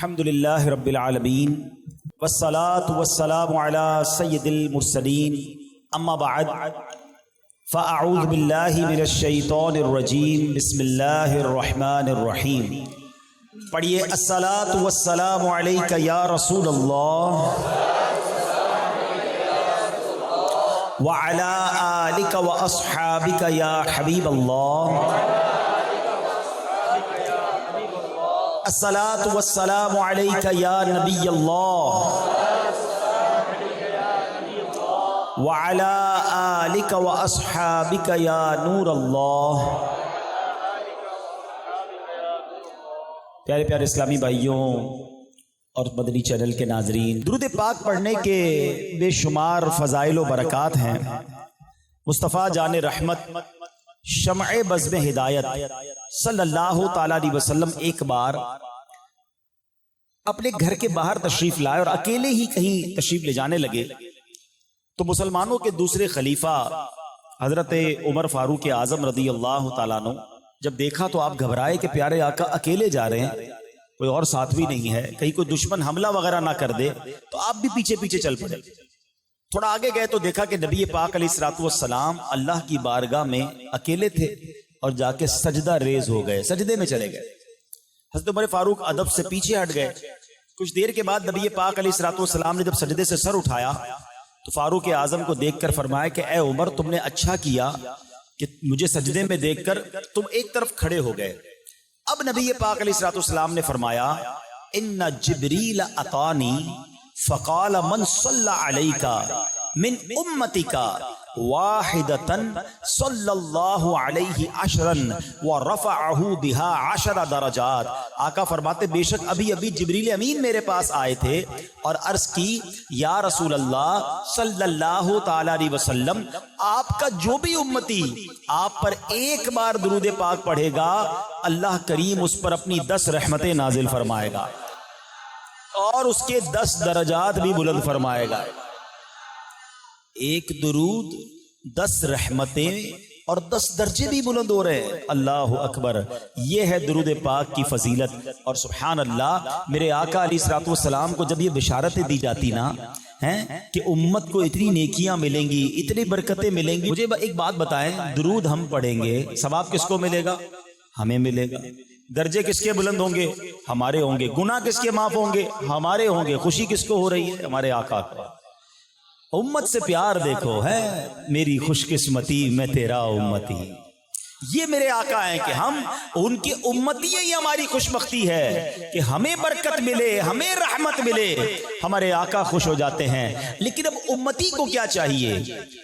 الحمدللہ رب العالمین والصلاة والسلام علی سید المرسلین اما بعد فاعوذ باللہ من الشیطان الرجیم بسم اللہ الرحمن الرحیم. پڑھیے الصلاة والسلام علیک یا رسول اللہ وعلی آلک واصحابک یا حبیب اللہ. الصلاة والسلام علیک یا نبی اللہ وعلی آلک واصحابک یا نور اللہ. پیارے پیارے اسلامی بھائیوں اور مدنی چینل کے ناظرین، درود پاک پڑھنے کے بے شمار فضائل و برکات ہیں. مصطفیٰ جان رحمت شمع بزم ہدایت صلی اللہ تعالیٰ علیہ وسلم ایک بار اپنے گھر کے باہر تشریف لائے اور اکیلے ہی کہیں تشریف لے جانے لگے تو مسلمانوں کے دوسرے خلیفہ حضرت عمر فاروق اعظم رضی اللہ تعالیٰ عنہ جب دیکھا تو آپ گھبرائے کہ پیارے آقا اکیلے جا رہے ہیں، کوئی اور ساتھ بھی نہیں ہے، کہیں کوئی دشمن حملہ وغیرہ نہ کر دے، تو آپ بھی پیچھے پیچھے چل پڑے. تھوڑا آگے گئے تو دیکھا کہ نبی پاک علیہ الصلوۃ والسلام اللہ کی بارگاہ میں اکیلے تھے اور جا کے سجدہ ریز ہو گئے، سجدے میں چلے گئے. حضرت عمر فاروق ادب سے پیچھے ہٹ گئے. کچھ دیر کے بعد نبی پاک علیہ الصلوۃ والسلام نے جب سجدے سے سر اٹھایا تو فاروق اعظم کو دیکھ کر فرمایا کہ اے عمر، تم نے اچھا کیا کہ مجھے سجدے میں دیکھ کر تم ایک طرف کھڑے ہو گئے. اب نبی پاک علیہ الصلوۃ والسلام نے فرمایا ان جبریل اتانی فقال من صلی علیک من امتک واحدۃ صلی اللہ علیہ عشرا ورفعہ بها 10 درجات. آقا فرماتے بے شک ابھی ابھی جبریل امین میرے پاس آئے تھے اور عرض کی یا رسول اللہ صلی اللہ تعالی علیہ وسلم، آپ کا جو بھی امتی آپ پر ایک بار درود پاک پڑھے گا اللہ کریم اس پر اپنی 10 رحمتیں نازل فرمائے گا اور اس کے 10 درجات بھی بلند فرمائے گا. ایک درود 10 رحمتیں اور 10 درجے بھی بلند ہو رہے ہیں. اللہ اکبر. یہ ہے درود پاک کی فضیلت. اور سبحان اللہ، میرے آقا علیہ الصلوۃ والسلام کو جب یہ بشارتیں دی جاتی نا ہیں کہ امت کو اتنی نیکیاں ملیں گی، اتنی برکتیں ملیں گی، مجھے ایک بات بتائیں، درود ہم پڑھیں گے، ثواب کس کو ملے گا؟ ہمیں ملے گا. درجے کس کے بلند ہوں گے؟ ہمارے ہوں گے. گناہ کس کے معاف ہوں گے؟ ہمارے ہوں گے. خوشی کس کو ہو رہی ہے؟ ہمارے آقا کو. امت سے پیار دیکھو، ہے میری خوش قسمتی میں تیرا امتی. یہ میرے آقا ہیں کہ ہم ان کی امتی ہیں. یہ ہماری خوش بختی ہے کہ ہمیں برکت ملے، ہمیں رحمت ملے. ہمارے آقا خوش ہو جاتے ہیں. لیکن اب امتی کو کیا چاہیے؟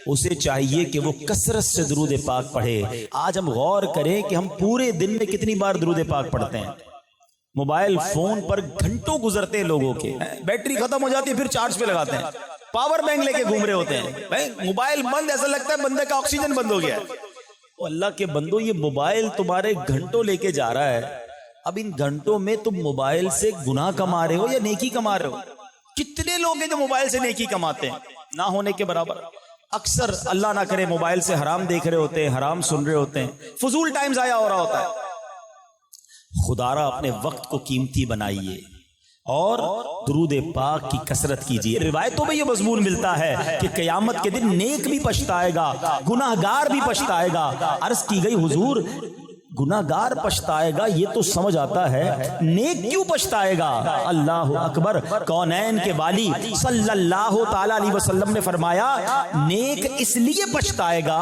اسے چاہیے کہ وہ کثرت سے درود پاک پڑھے. آج ہم غور کریں کہ ہم پورے دن میں کتنی بار درود پاک پڑھتے ہیں. موبائل فون پر گھنٹوں گزرتے ہیں لوگوں کے، بیٹری ختم ہو جاتی ہے پھر چارج پہ لگاتے ہیں، پاور بینک لے کے گھوم رہے ہوتے ہیں. موبائل بند، ایسا لگتا ہے بندے کا آکسیجن بند ہو گیا ہے. اللہ کے بندو، یہ موبائل تمہارے گھنٹوں لے کے جا رہا ہے. اب ان گھنٹوں میں تم موبائل سے گناہ کما رہے ہو یا نیکی کما رہے ہو؟ کتنے لوگ ہیں جو موبائل سے نیکی کماتے ہیں؟ نہ ہونے کے برابر. اکثر اللہ نہ کرے موبائل سے حرام دیکھ رہے ہوتے ہیں، حرام سن رہے ہوتے ہیں، فضول ٹائم ضائع ہو رہا ہوتا ہے. خدارا اپنے وقت کو قیمتی بنائیے اور درود پاک کی کثرت کیجیے. روایتوں میں یہ مضمون ملتا ہے کہ قیامت کے دن نیک بھی پچھتائے گا، گناہ گار بھی پچھتائے گا. عرض کی گئی حضور گناہ گار پچھتائے گا یہ تو سمجھ آتا ہے، نیک کیوں پچھتائے گا؟ اللہ اکبر. کونین کے والی صلی اللہ تعالی علیہ وسلم نے فرمایا نیک اس لیے پچھتائے گا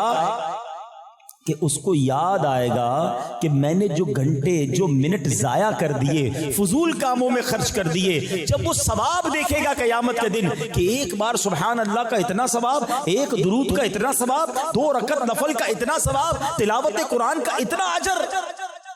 کہ اس کو یاد آئے گا کہ میں نے جو گھنٹے جو منٹ ضائع کر دیے، فضول کاموں میں خرچ کر دیے، جب وہ ثواب دیکھے گا قیامت کے دن کہ ایک بار سبحان اللہ کا اتنا ثواب، ایک درود کا اتنا ثواب، 2 رکعت نفل کا اتنا ثواب، تلاوت قرآن کا اتنا اجر،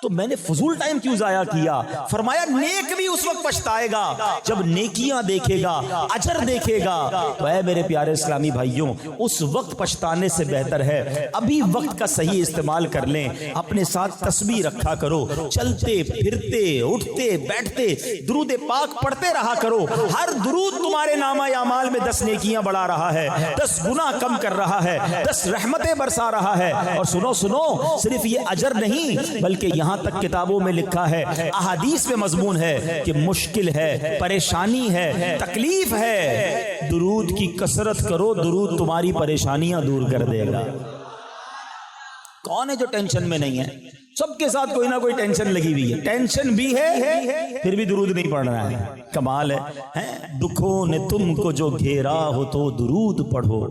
تو میں نے فضول ٹائم کیوں ضائع کیا؟ فرمایا نیک بھی اس وقت پچھتائے گا جب نیکیاں دیکھے گا، اجر دیکھے گا. تو اے میرے پیارے اسلامی بھائیوں، اس وقت پچھتانے سے بہتر ہے ابھی وقت کا صحیح استعمال کر لیں. اپنے ساتھ تسبیح رکھا کرو، چلتے پھرتے اٹھتے بیٹھتے درود پاک پڑھتے رہا کرو. ہر درود تمہارے نامہ اعمال میں 10 نیکیاں بڑھا رہا ہے، 10 گناہ کم کر رہا ہے، 10 رحمتیں برسا رہا ہے. اور سنو صرف یہ اجر نہیں بلکہ یہاں یہاں تک کتابوں میں لکھا ہے، احادیث میں مضمون ہے کہ مشکل ہے، پریشانی ہے، تکلیف ہے، درود کی کثرت کرو، درود تمہاری پریشانیاں دور کر دے گا۔ کون ہے جو ٹینشن میں نہیں ہے؟ سب کے ساتھ کوئی نہ کوئی ٹینشن لگی ہوئی ہے، ٹینشن بھی ہے پھر بھی درود نہیں پڑھ رہا ہے، کمال ہے۔ دکھوں نے تم کو جو گھیرا ہو تو درود پڑھو،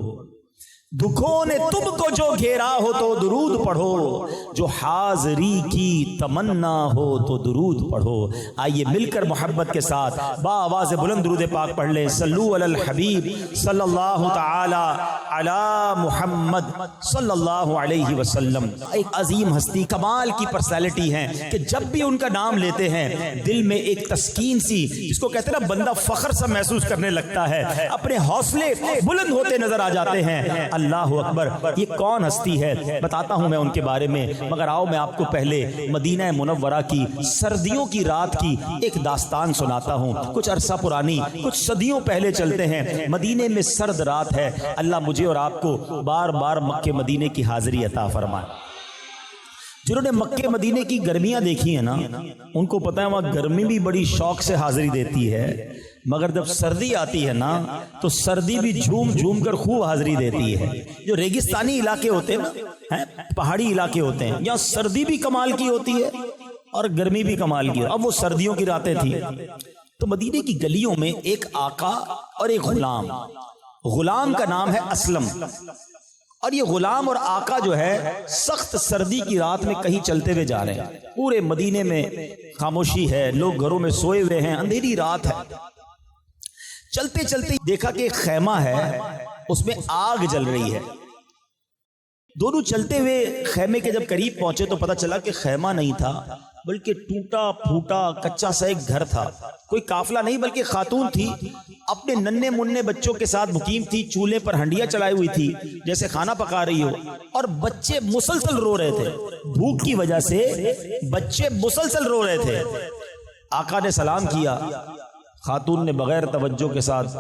دکھوں نے تم کو جو گھیرا ہو تو درود پڑھو، جو حاضری کی تمنا ہو تو درود پڑھو۔ آئیے مل کر محبت کے ساتھ با آواز بلند درود پاک پڑھ لیں۔ صلو علی الحبیب صلی اللہ تعالی علی محمد صلی اللہ علیہ وسلم۔ ایک عظیم ہستی، کمال کی پرسنالٹی ہیں کہ جب بھی ان کا نام لیتے ہیں دل میں ایک تسکین سی، جس کو کہتے ہیں نا بندہ فخر سا محسوس کرنے لگتا ہے، اپنے حوصلے بلند ہوتے نظر آ جاتے ہیں۔ اللہ اکبر، یہ کون ہستی ہے بتاتا ہوں میں ان کے بارے میں، مگر آؤ میں آپ کو پہلے مدینہ منورہ کی سردیوں کی رات کی ایک داستان سناتا ہوں، کچھ عرصہ پرانی، کچھ صدیوں پہلے چلتے ہیں۔ مدینے میں سرد رات ہے، اللہ مجھے اور آپ کو بار بار مکے مدینے کی حاضری عطا فرمائے۔ جنہوں نے مکے مدینے کی گرمیاں دیکھی ہیں نا، ان کو پتہ ہے وہاں گرمی بھی بڑی شوق سے حاضری دیتی ہے، مگر جب سردی آتی ہے نا تو سردی بھی جھوم جھوم کر خوب حاضری دیتی ہے۔ جو ریگستانی علاقے ہوتے ہیں نا، پہاڑی علاقے ہوتے ہیں، یہاں سردی بھی کمال کی ہوتی ہے اور گرمی بھی کمال کی ہے۔ اب وہ سردیوں کی راتیں تھیں تو مدینے کی گلیوں میں ایک آقا اور ایک غلام، غلام کا نام ہے اسلم، اور یہ غلام اور آقا جو ہے سخت سردی کی رات میں کہیں چلتے ہوئے جا رہے ہیں۔ پورے مدینے میں خاموشی ہے، لوگ گھروں میں سوئے ہوئے ہیں، اندھیری رات ہے۔ چلتے چلتے دیکھا کہ ایک خیمہ ہے، اس میں آگ جل رہی ہے۔ دونوں چلتے ہوئے خیمے کے جب قریب پہنچے تو پتہ چلا کہ خیمہ نہیں تھا، بلکہ ٹوٹا پھوٹا کچا سا ایک گھر تھا۔ کوئی قافلہ نہیں بلکہ خاتون تھی، اپنے ننھے منھے بچوں کے ساتھ مقیم تھی، چولہے پر ہنڈیاں چڑھائی ہوئی تھی جیسے کھانا پکا رہی ہو، اور بچے مسلسل رو رہے تھے، بھوک کی وجہ سے بچے مسلسل رو رہے تھے۔ آقا نے سلام کیا، خاتون نے بغیر توجہ کے ساتھ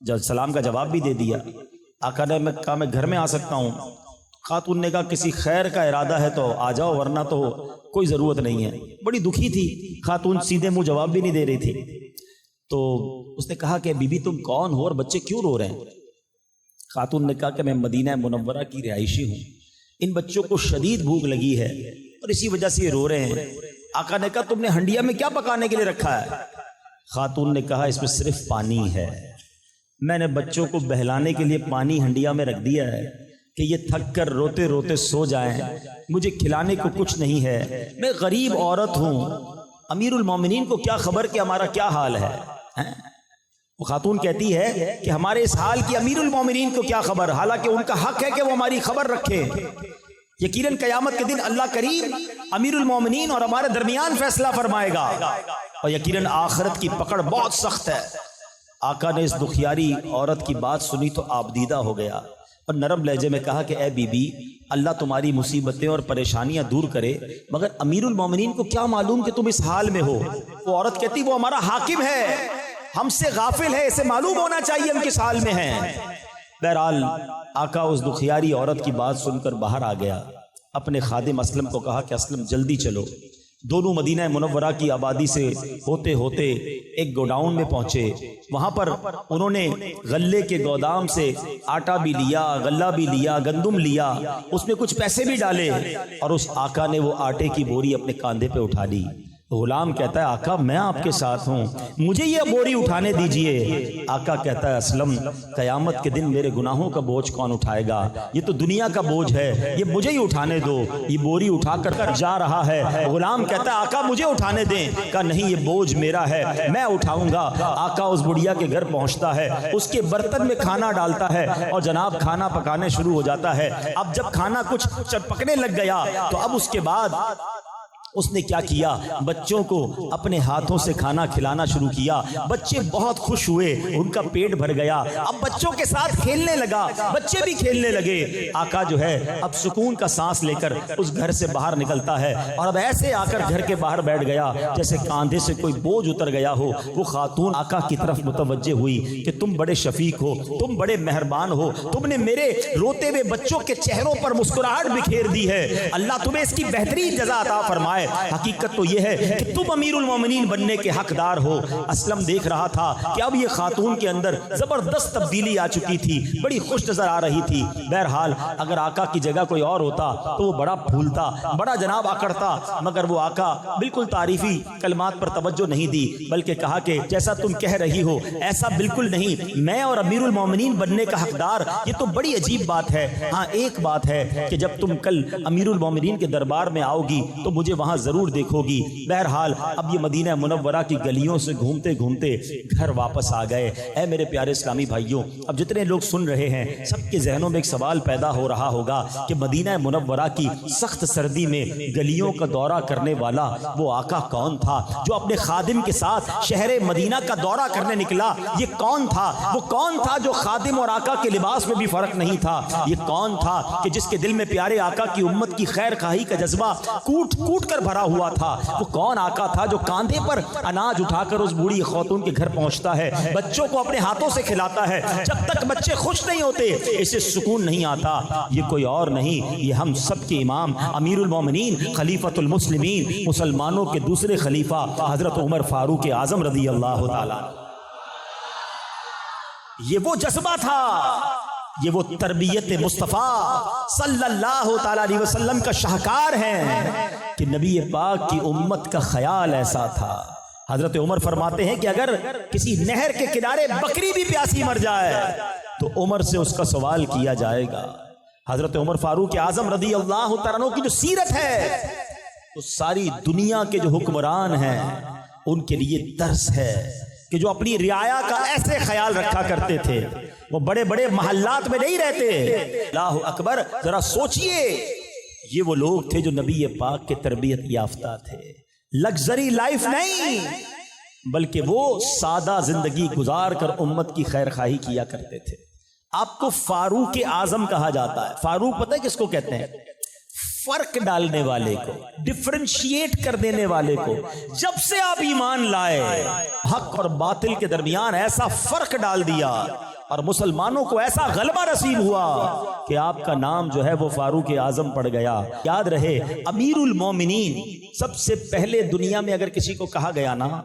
جب سلام کا جواب بھی دے دیا۔ آقا نے کہا میں گھر میں آ سکتا ہوں؟ خاتون نے کہا کسی خیر کا ارادہ ہے تو آ جاؤ، ورنہ تو کوئی ضرورت نہیں ہے۔ بڑی دکھی تھی خاتون، سیدھے منہ جواب بھی نہیں دے رہی تھی۔ تو اس نے کہا کہ بی بی تم کون ہو اور بچے کیوں رو رہے ہیں؟ خاتون نے کہا کہ میں مدینہ منورہ کی رہائشی ہوں، ان بچوں کو شدید بھوک لگی ہے اور اسی وجہ سے یہ رو رہے ہیں۔ آقا نے کہا تم نے ہنڈیا میں کیا پکانے کے لیے رکھا ہے؟ خاتون نے کہا اس میں صرف پانی ہے، میں نے بچوں کو بہلانے کے لیے پانی ہنڈیا میں رکھ دیا ہے کہ یہ تھک کر روتے روتے سو جائیں، مجھے کھلانے کو کچھ نہیں ہے، میں غریب عورت ہوں، امیر المومنین کو کیا خبر کہ ہمارا کیا حال ہے؟ وہ خاتون کہتی ہے کہ ہمارے اس حال کی امیر المومنین کو کیا خبر، حالانکہ ان کا حق ہے کہ وہ ہماری خبر رکھے۔ یقیناً قیامت کے دن اللہ کریم امیر المومنین اور ہمارے درمیان فیصلہ فرمائے گا، اور یقیناً آخرت کی پکڑ بہت سخت ہے۔ آقا نے اس دکھیاری عورت کی بات سنی تو آبدیدہ ہو گیا اور نرم لہجے میں کہا کہ اے بی بی، اللہ تمہاری مصیبتیں اور پریشانیاں دور کرے، مگر امیر المومنین کو کیا معلوم کہ تم اس حال میں ہو؟ وہ عورت کہتی وہ ہمارا حاکم ہے، ہم سے غافل ہے، اسے معلوم ہونا چاہیے ہم کس حال میں ہیں۔ بہرحال آقا اس دکھیاری عورت کی بات سن کر باہر آ گیا، اپنے خادم اسلم کو کہا کہ اسلم جلدی چلو۔ دونوں مدینہ منورہ کی آبادی سے ہوتے ہوتے ایک گوڈاؤن میں پہنچے، وہاں پر انہوں نے غلے کے گودام سے آٹا بھی لیا، غلہ بھی لیا، گندم لیا، اس میں کچھ پیسے بھی ڈالے، اور اس آقا نے وہ آٹے کی بوری اپنے کاندھے پہ اٹھا لی۔ غلام کہتا ہے آقا میں آپ کے ساتھ ہوں، مجھے یہ بوری اٹھانے دیجئے۔ آقا کہتا ہے اسلم، قیامت کے دن میرے گناہوں کا بوجھ کون اٹھائے گا؟ یہ تو دنیا کا بوجھ ہے، یہ مجھے ہی اٹھانے دو۔ یہ بوری اٹھا کر جا رہا ہے، غلام کہتا ہے آقا مجھے اٹھانے دیں۔ کہا نہیں، یہ بوجھ میرا ہے، میں اٹھاؤں گا۔ آقا اس بڑھیا کے گھر پہنچتا ہے، اس کے برتن میں کھانا ڈالتا ہے اور جناب کھانا پکانے شروع ہو جاتا ہے۔ اب جب کھانا کچھ پکنے لگ گیا تو اب اس کے بعد اس نے کیا کیا، بچوں کو اپنے ہاتھوں سے کھانا کھلانا شروع کیا۔ بچے بہت خوش ہوئے، ان کا پیٹ بھر گیا، اب بچوں کے ساتھ کھیلنے لگا، بچے بھی کھیلنے لگے۔ آقا جو ہے اب سکون کا سانس لے کر اس گھر سے باہر نکلتا ہے، اور اب ایسے آ کر گھر کے باہر بیٹھ گیا جیسے کاندھے سے کوئی بوجھ اتر گیا ہو۔ وہ خاتون آقا کی طرف متوجہ ہوئی کہ تم بڑے شفیق ہو، تم بڑے مہربان ہو، تم نے میرے روتے ہوئے بچوں کے چہروں پر مسکراہٹ بکھیر دی ہے، اللہ تمہیں اس کی بہترین جزا عطا فرمائے۔ حقیقت تو یہ ہے کہ تم امیر المومنین بننے کے حقدار ہو۔ اسلم دیکھ رہا تھا کہ اب یہ خاتون کے اندر زبردست تبدیلی آ چکی تھی، بڑی خوش نظر آ رہی تھی۔ بہرحال اگر آقا کی جگہ کوئی اور ہوتا تو وہ بڑا پھولتا، بڑا جناب آکڑتا، مگر وہ آقا بالکل تعریفی کلمات پر توجہ نہیں دی، بلکہ کہا کہ جیسا تم کہہ رہی ہو ایسا بالکل نہیں، میں اور امیر المومنین بننے کا حقدار، یہ تو بڑی عجیب بات ہے۔ ہاں ایک بات ہے کہ جب تم کل امیر المومنین کے دربار میں آؤ گی تو مجھے وہاں ضرور دیکھو گی۔ بہرحال اب یہ مدینہ منورہ کی گلیوں سے گھومتے گھومتے گھر واپس آ گئے۔ اے میرے پیارے اسلامی بھائیوں، اب جتنے لوگ سن رہے ہیں سب کے ذہنوں میں ایک سوال پیدا ہو رہا ہوگا کہ مدینہ منورہ کی سخت سردی میں گلیوں کا دورہ کرنے والا وہ آقا کون تھا جو اپنے خادم کے ساتھ شہر مدینہ کا دورہ کرنے نکلا؟ یہ کون تھا؟ وہ کون تھا جو خادم اور آقا کے لباس میں بھی فرق نہیں تھا؟ یہ کون تھا کہ جس کے دل میں پیارے آقا کی امت کی خیر خواہی کا جذبہ کوٹ کوٹ کر بھرا ہوا تھا؟ وہ کون آقا تھا جو کاندھے پر اناج اٹھا کر اس بوڑھی خاتون کے گھر پہنچتا ہے، بچوں کو اپنے ہاتھوں سے کھلاتا ہے، جب تک بچے خوش نہیں ہوتے اسے سکون نہیں آتا؟ یہ کوئی اور نہیں، یہ ہم سب کے امام امیر المومنین خلیفۃ المسلمین مسلمانوں کے دوسرے خلیفہ حضرت عمر فاروق اعظم رضی اللہ تعالی۔ یہ وہ جذبہ تھا، یہ وہ تربیت مصطفیٰ صلی اللہ تعالی علیہ وسلم کا شاہکار ہے کہ نبی پاک کی امت کا خیال ایسا تھا۔ حضرت عمر فرماتے ہیں کہ اگر کسی نہر کے کنارے بکری بھی پیاسی مر جائے تو عمر سے اس کا سوال کیا جائے گا۔ حضرت عمر فاروق اعظم رضی اللہ تعالیٰ عنہ کی جو سیرت ہے وہ ساری دنیا کے جو حکمران ہیں ان کے لیے درس ہے کہ جو اپنی رعایا کا ایسے خیال رکھا کرتے تھے، وہ بڑے بڑے محلات میں نہیں رہتے۔ اللہ اکبر، ذرا سوچئے، یہ وہ لوگ تھے جو نبی پاک کے تربیت یافتہ تھے۔ لگژری لائف نہیں بلکہ وہ سادہ زندگی گزار کر امت کی خیر خواہی کیا کرتے تھے۔ آپ کو فاروق اعظم کہا جاتا ہے۔ فاروق پتہ ہے کس کو کہتے ہیں؟ فرق ڈالنے والے کو، ڈفرینشیٹ کر دینے والے کو۔ جب سے آپ ایمان لائے حق اور باطل کے درمیان ایسا فرق ڈال دیا اور مسلمانوں کو ایسا غلبہ نصیب ہوا کہ آپ کا نام جو ہے وہ فاروق اعظم پڑ گیا۔ یاد رہے، امیر المومنین سب سے پہلے دنیا میں اگر کسی کو کہا گیا نا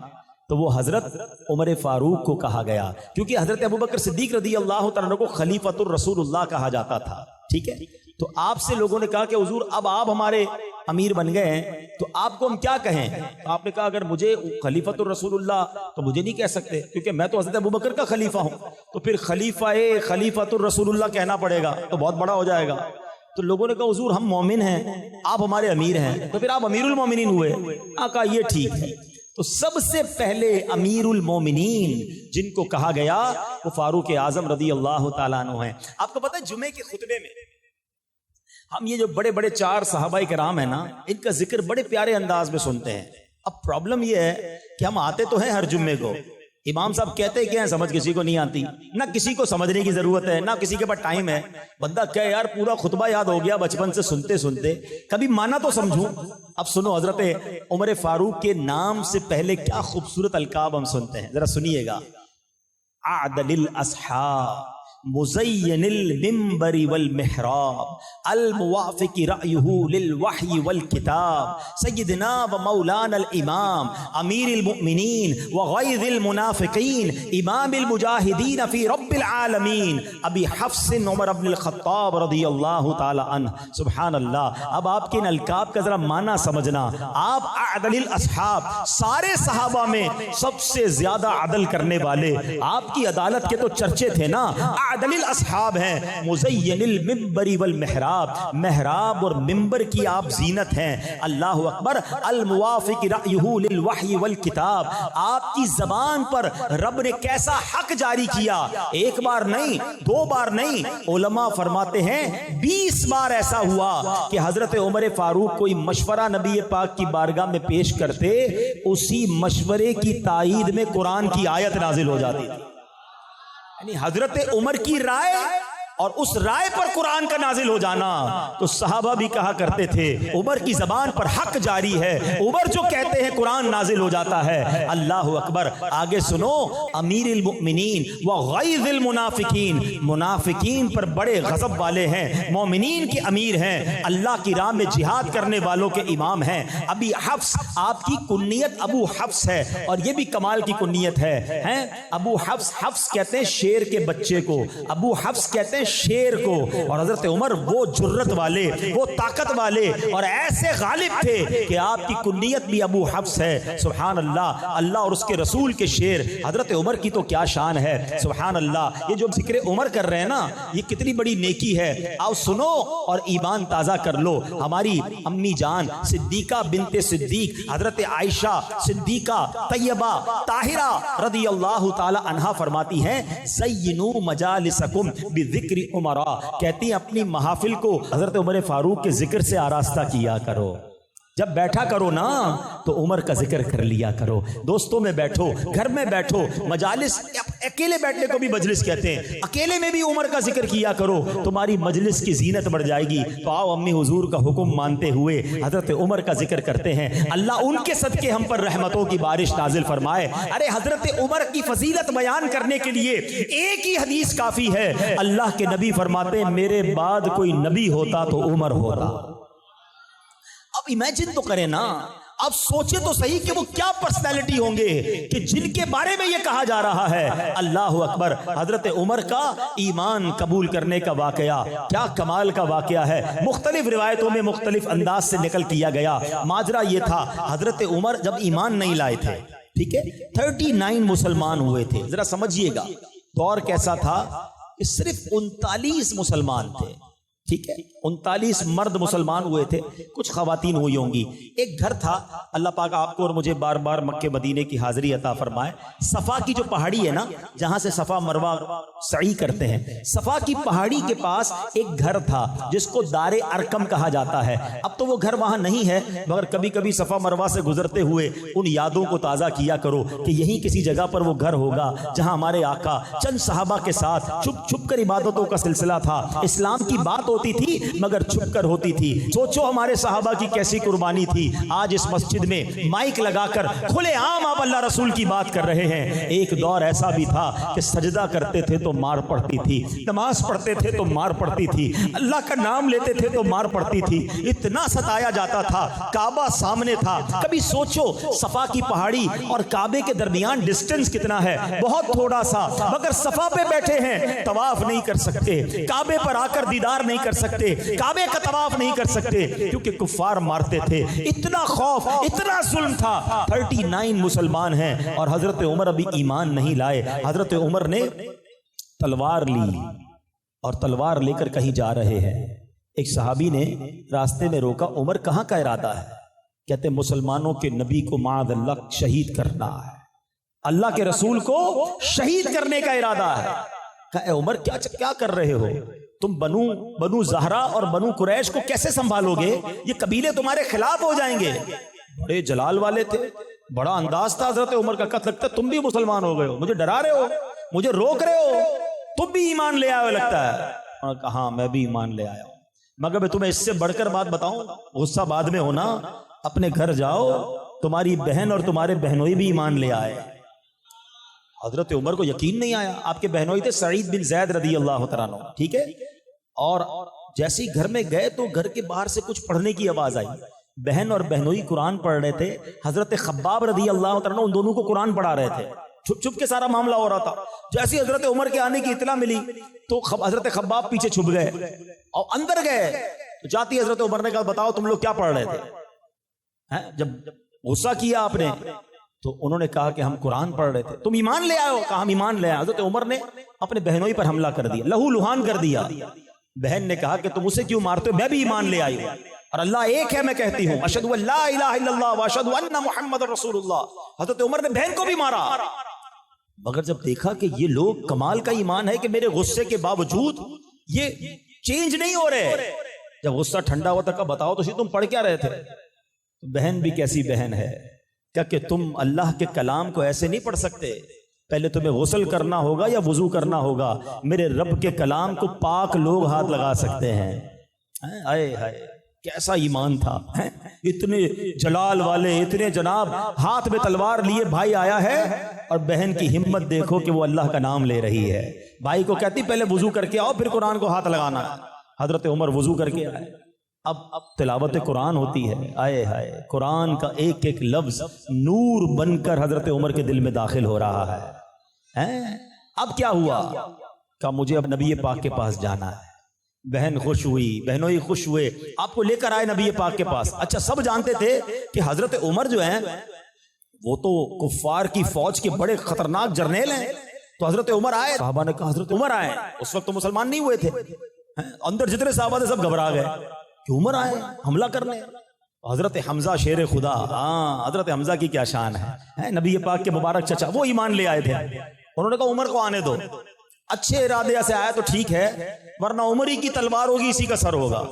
تو وہ حضرت عمر فاروق کو کہا گیا، کیونکہ حضرت ابوبکر صدیق رضی اللہ تعالیٰ کو خلیفۃ الرسول اللہ کہا جاتا تھا۔ ٹھیک ہے، تو آپ سے لوگوں نے کہا کہ حضور اب آپ ہمارے امیر بن گئے ہیں تو آپ کو ہم کیا کہیں؟ آپ نے کہا اگر مجھے خلیفۃ الرسول اللہ تو مجھے نہیں کہہ سکتے کیونکہ میں تو حضرت ابوبکر کا خلیفہ ہوں، تو پھر خلیفۃ الرسول اللہ کہنا پڑے گا تو بہت بڑا ہو جائے گا۔ تو لوگوں نے کہا حضور ہم مومن ہیں، آپ ہمارے امیر ہیں، تو پھر آپ امیر المومنین ہوئے۔ کہا یہ ٹھیک ہے۔ تو سب سے پہلے امیر المومنین جن کو کہا گیا وہ فاروق اعظم رضی اللہ تعالیٰ عنہ ہیں۔ آپ کو پتہ ہے جمعے کے خطبے میں ہم یہ جو بڑے بڑے 4 صحابہ کرام ہیں نا، ان کا ذکر بڑے پیارے انداز میں سنتے ہیں۔ اب پرابلم یہ ہے کہ ہم آتے تو ہیں ہر جمعے کو، امام صاحب کہتے کیا ہیں سمجھ کسی کو نہیں آتی، نہ کسی کو سمجھنے کی ضرورت ہے، نہ کسی کے پاس ٹائم ہے۔ بندہ کہے یار پورا خطبہ یاد ہو گیا بچپن سے سنتے سنتے، کبھی مانا تو سمجھوں۔ اب سنو، حضرت عمر فاروق کے نام سے پہلے کیا خوبصورت القاب ہم سنتے ہیں، ذرا سنیے گا۔ اعدل الاصحاب مزین المنبر والمحراب الموافق رأیہ للوحی والکتاب سیدنا و مولانا الامام امیر المؤمنین وغیظ المنافقین امام المجاہدین فی رب العالمین ابی حفص عمر بن الخطاب رضی اللہ تعالی عنہ۔ سبحان اللہ۔ اب آپ کے ان القاب کا ذرا معنی سمجھنا۔ آپ اعدل الاصحاب، سارے صحابہ میں سب سے زیادہ عدل کرنے والے، آپ کی عدالت کے تو چرچے تھے نا، عدل الاصحاب ہیں۔ مزین المنبر والمحراب، محراب اور منبر کی آپ زینت ہیں۔ اللہ اکبر۔ الموافق رأیہ للوحی والکتاب، آپ کی زبان پر رب نے کیسا حق جاری کیا، ایک بار نہیں، 2 بار نہیں، علماء فرماتے ہیں 20 بار ایسا ہوا کہ حضرت عمر فاروق کوئی مشورہ نبی پاک کی بارگاہ میں پیش کرتے، اسی مشورے کی تائید میں قرآن کی آیت نازل ہو جاتی تھی۔ یعنی حضرت عمر کی رائے اور اس رائے پر قرآن کا نازل ہو جانا، تو صحابہ بھی کہا کرتے تھے عمر کی زبان پر حق جاری ہے، عمر جو کہتے ہیں قرآن نازل ہو جاتا ہے۔ اللہ اکبر۔ آگے سنو، امیر المؤمنین وغیظ المنافقین، منافقین پر بڑے غضب والے ہیں، مومنین کے امیر ہیں، اللہ کی راہ میں جہاد کرنے والوں کے امام ہیں۔ ابی حفص، آپ کی کنیت ابو حفص ہے، اور یہ بھی کمال کی کنیت ہے۔ ابو حفص، حفص کہتے ہیں شیر کے بچے کو، ابو حفص کہتے ہیں شیر کو، اور حضرت عمر وہ جرت والے، وہ طاقت والے اور ایسے غالب تھے کہ آپ کی کنیت بھی ابو حفص ہے۔ سبحان اللہ، اللہ اور اس کے رسول کے شیر۔ حضرت عمر کی تو کیا شان ہے، سبحان اللہ۔ یہ جو ذکر عمر کر رہے ہیں نا، یہ کتنی بڑی نیکی ہے۔ آؤ سنو اور ایمان تازہ کر لو۔ ہماری امی جان صدیقہ بنت صدیق حضرت عائشہ صدیقہ طیبہ طاہرہ رضی اللہ تعالی عنہا فرماتی ہیں زینوا مجالسکم بذکر عمرا، کہتی ہیں اپنی محافل کو حضرت عمر فاروق کے ذکر سے آراستہ کیا کرو۔ جب بیٹھا کرو نا تو عمر کا ذکر کر لیا کرو، دوستوں میں بیٹھو، گھر میں بیٹھو، مجالس، اکیلے بیٹھنے کو بھی مجلس کہتے ہیں، اکیلے میں بھی عمر کا ذکر کیا کرو، تمہاری مجلس کی زینت بڑھ جائے گی۔ تو آؤ امی حضور کا حکم مانتے ہوئے حضرت عمر کا ذکر کرتے ہیں، اللہ ان کے صدقے ہم پر رحمتوں کی بارش نازل فرمائے۔ ارے حضرت عمر کی فضیلت بیان کرنے کے لیے ایک ہی حدیث کافی ہے۔ اللہ کے نبی فرماتے ہیں میرے بعد کوئی نبی ہوتا تو عمر ہوتا۔ اب امیجن تو کریں نا، اب سوچے تو صحیح کہ وہ کیا پرسنالٹی ہوں گے کہ جن کے بارے میں یہ کہا جا رہا ہے۔ اللہ اکبر۔ حضرت عمر کا ایمان قبول کرنے کا واقعہ کیا کمال کا واقعہ ہے، مختلف روایتوں میں مختلف انداز سے نقل کیا گیا۔ ماجرا یہ تھا، حضرت عمر جب ایمان نہیں لائے تھے، ٹھیک ہے، 39 مسلمان ہوئے تھے۔ ذرا سمجھیے گا دور کیسا تھا کہ صرف 39 مسلمان تھے، ٹھیک ہے، 39 مرد مسلمان ہوئے تھے، کچھ خواتین ہوئی ہوں گی۔ ایک گھر تھا، اللہ پاک آپ کو اور مجھے بار بار مکے مدینے کی حاضری عطا فرمائے۔ صفا کی جو پہاڑی ہے نا، جہاں سے صفا مروہ سعی کرتے ہیں، صفا کی پہاڑی کے پاس ایک گھر تھا جس کو دار ارقم کہا جاتا ہے۔ اب تو وہ گھر وہاں نہیں ہے، مگر کبھی کبھی صفا مروہ سے گزرتے ہوئے ان یادوں کو تازہ کیا کرو کہ یہی کسی جگہ پر وہ گھر ہوگا جہاں ہمارے آقا چند صحابہ کے ساتھ چھپ چھپ کر عبادتوں کا سلسلہ تھا۔ اسلام کی بات ہوتی تھی مگر چھپ کر ہوتی تھی۔ سوچو ہمارے صحابہ کی کیسی قربانی تھی۔ آج اس مسجد میں مائک لگا کر کھلے عام آپ اللہ رسول کی بات کر رہے ہیں۔ ایک دور ایسا بھی تھا کہ سجدہ کرتے تھے تو مار پڑتی تھی، نماز پڑھتے تھے تو مار پڑتی تھی، اللہ کا نام لیتے تھے تو مار پڑتی تھی، اتنا ستایا جاتا تھا۔ کعبہ سامنے تھا، کبھی سوچو صفا کی پہاڑی اور کعبے کے درمیان ڈسٹنس کتنا ہے، بہت تھوڑا سا، مگر صفا پہ بیٹھے ہیں، طواف نہیں کر سکتے، کعبے پر آ کر دیدار نہیں کر سکتے، کعبے کا طواف نہیں کر سکتے کیونکہ کفار مارتے تھے۔ اتنا خوف، اتنا ظلم تھا۔ 39 مسلمان ہیں اور حضرت عمر ابھی ایمان نہیں لائے۔ حضرت عمر نے تلوار لی اور تلوار لے کر کہیں جا رہے ہیں۔ ایک صحابی نے راستے میں روکا، عمر کہاں کا ارادہ ہے؟ کہتے مسلمانوں کے نبی کو معاذ اللہ شہید کرنا ہے، اللہ کے رسول کو شہید کرنے کا ارادہ ہے۔ کہا اے عمر کیا کر رہے ہو؟ تم بنو زہرا اور بنو قریش کو کیسے سنبھالو گے؟ یہ قبیلے تمہارے خلاف ہو جائیں گے۔ بڑے جلال والے تھے، بڑا انداز تھا حضرت عمر کا۔ لگتا ہے تم بھی مسلمان ہو گئے ہو، مجھے ڈرا رہے ہو، مجھے روک رہے ہو، تم بھی ایمان لے آئے ہو لگتا ہے۔ اور کہا ہاں میں بھی ایمان لے آیا ہوں، مگر میں تمہیں اس سے بڑھ کر بات بتاؤں، غصہ بعد میں ہونا، اپنے گھر جاؤ، تمہاری بہن اور تمہارے بہنوئی بھی ایمان لے آئے۔ حضرت عمر کو یقین نہیں آیا۔ آپ کے بہنوئی تھے سعید بن زید رضی اللہ تعالیٰ عنہ، ٹھیک ہے، اور جیسے ہی گھر میں گئے تو گھر کے باہر سے کچھ پڑھنے کی آواز آئی۔ بہن اور بہنوئی قرآن پڑھ رہے تھے، حضرت خباب رضی اللہ تعالیٰ عنہ ان دونوں کو قرآن پڑھا رہے تھے، چھپ چھپ کے سارا معاملہ ہو رہا تھا۔ جیسے حضرت عمر کے آنے کی اطلاع ملی تو حضرت خباب پیچھے چھپ گئے اور اندر گئے۔ تو جاتی حضرت عمر نے کہا بتاؤ تم لوگ کیا پڑھ رہے تھے؟ جب غصہ کیا آپ نے تو انہوں نے کہا کہ ہم قرآن پڑھ رہے تھے۔ تم ایمان لے آئے ہو؟ کہا ہم ایمان لے آئے۔ حضرت عمر نے اپنے بہنوئی پر حملہ کر دیا، لہو لہان کر دیا۔ بہن نے کہا کہ تم اسے کیوں مارتے ہو؟ میں بھی ایمان لے آئی ہوں اور اللہ ایک ہے میں کہتی ہوں، اشہد ان لا الہ الا اللہ واشہد ان محمد رسول اللہ۔ حضرت عمر نے بہن کو بھی مارا، مگر جب دیکھا کہ یہ لوگ کمال کا ایمان ہے کہ میرے غصے کے باوجود یہ چینج نہیں ہو رہے، جب غصہ ٹھنڈا ہوا تھا بتاؤ تو تم پڑھ کیا رہے تھے؟ بہن بھی کیسی بہن ہے کہ تم اللہ کے کلام کو ایسے نہیں پڑھ سکتے، پہلے تمہیں غسل کرنا ہوگا یا وضو کرنا ہوگا؟ میرے رب کے کلام کو پاک لوگ ہاتھ لگا سکتے ہیں۔ آئے ہائے کیسا ایمان تھا، اتنے جلال والے، اتنے جناب، ہاتھ میں تلوار لیے بھائی آیا ہے اور بہن کی ہمت دیکھو کہ وہ اللہ کا نام لے رہی ہے۔ بھائی کو کہتی پہلے وضو کر کے آؤ پھر قرآن کو ہاتھ لگانا۔ حضرت عمر وضو کر کے آئے، اب تلاوت قرآن ہوتی ہے، آئے ہائے قرآن کا ایک ایک لفظ نور بن کر حضرت عمر کے دل میں داخل ہو رہا ہے۔ اب کیا ہوا؟ کہ مجھے اب نبی پاک کے پاس جانا ہے۔ بہن خوش ہوئی، بہنوئی خوش ہوئے، آپ کو لے کر آئے نبی پاک کے پاس۔ اچھا سب جانتے تھے کہ حضرت عمر جو ہیں وہ تو کفار کی فوج کے بڑے خطرناک جرنیل ہیں، تو حضرت عمر آئے۔ صحابہ نے کہا حضرت عمر آئے، اس وقت تو مسلمان نہیں ہوئے تھے، اندر جتنے صحابہ تھے سب گھبرا گئے کہ عمر آئے حملہ کرنے۔ حضرت حمزہ شیر خدا، ہاں حضرت حمزہ کی کیا شان ہے، نبی پاک کے مبارک چچا، وہ ایمان لے آئے تھے۔ انہوں نے کہا عمر کو آنے دو، اچھے ارادے سے آیا تو ٹھیک ہے، ورنہ عمر ہی کی تلوار ہوگی اسی کا سر ہوگا۔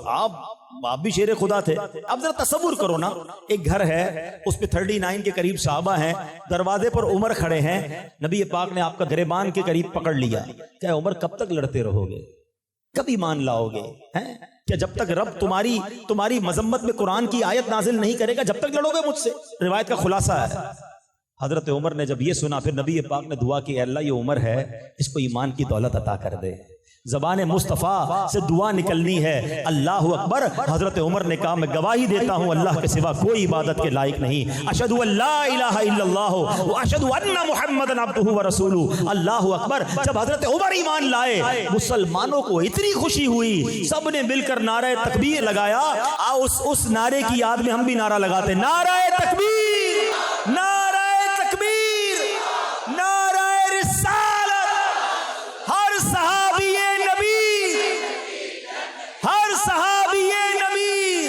آپ بھی شیر خدا تھے۔ اب ذرا تصور کرو نا، ایک گھر ہے اس پہ 39 کے قریب صحابہ ہیں، دروازے پر عمر کھڑے ہیں، نبی پاک نے آپ کا گریبان کے قریب پکڑ لیا، کیا عمر کب تک لڑتے رہو گے؟ کب ایمان لاؤ گے؟ کیا جب تک رب تمہاری مذمت میں قرآن کی آیت نازل نہیں کرے گا جب تک لڑو گے مجھ سے؟ روایت کا خلاصہ ہے۔ حضرت عمر نے جب یہ سنا پھر نبی پاک نے دعا کی، اے اللہ یہ عمر ہے اس کو ایمان کی دولت عطا کر دے۔ زبان مصطفیٰ سے دعا نکلنی ہے، اللہ اکبر۔ حضرت عمر نے کہا میں گواہی دیتا ہوں اللہ کے سوا کوئی عبادت کے لائق نہیں، اشہد ان لا الہ الا اللہ واشہد ان محمدا عبدہ ورسولہ، اللہ اکبر۔ جب حضرت عمر ایمان لائے مسلمانوں کو اتنی خوشی ہوئی، سب نے مل کر نعرہ تکبیر لگایا۔ اس نعرے کی یاد میں ہم بھی نعرہ لگاتے، نعرہ تکبیر، نعرہ تکبیر، نعرہ رسالت۔ ہر صحابی نبی، ہر صحابی نبی،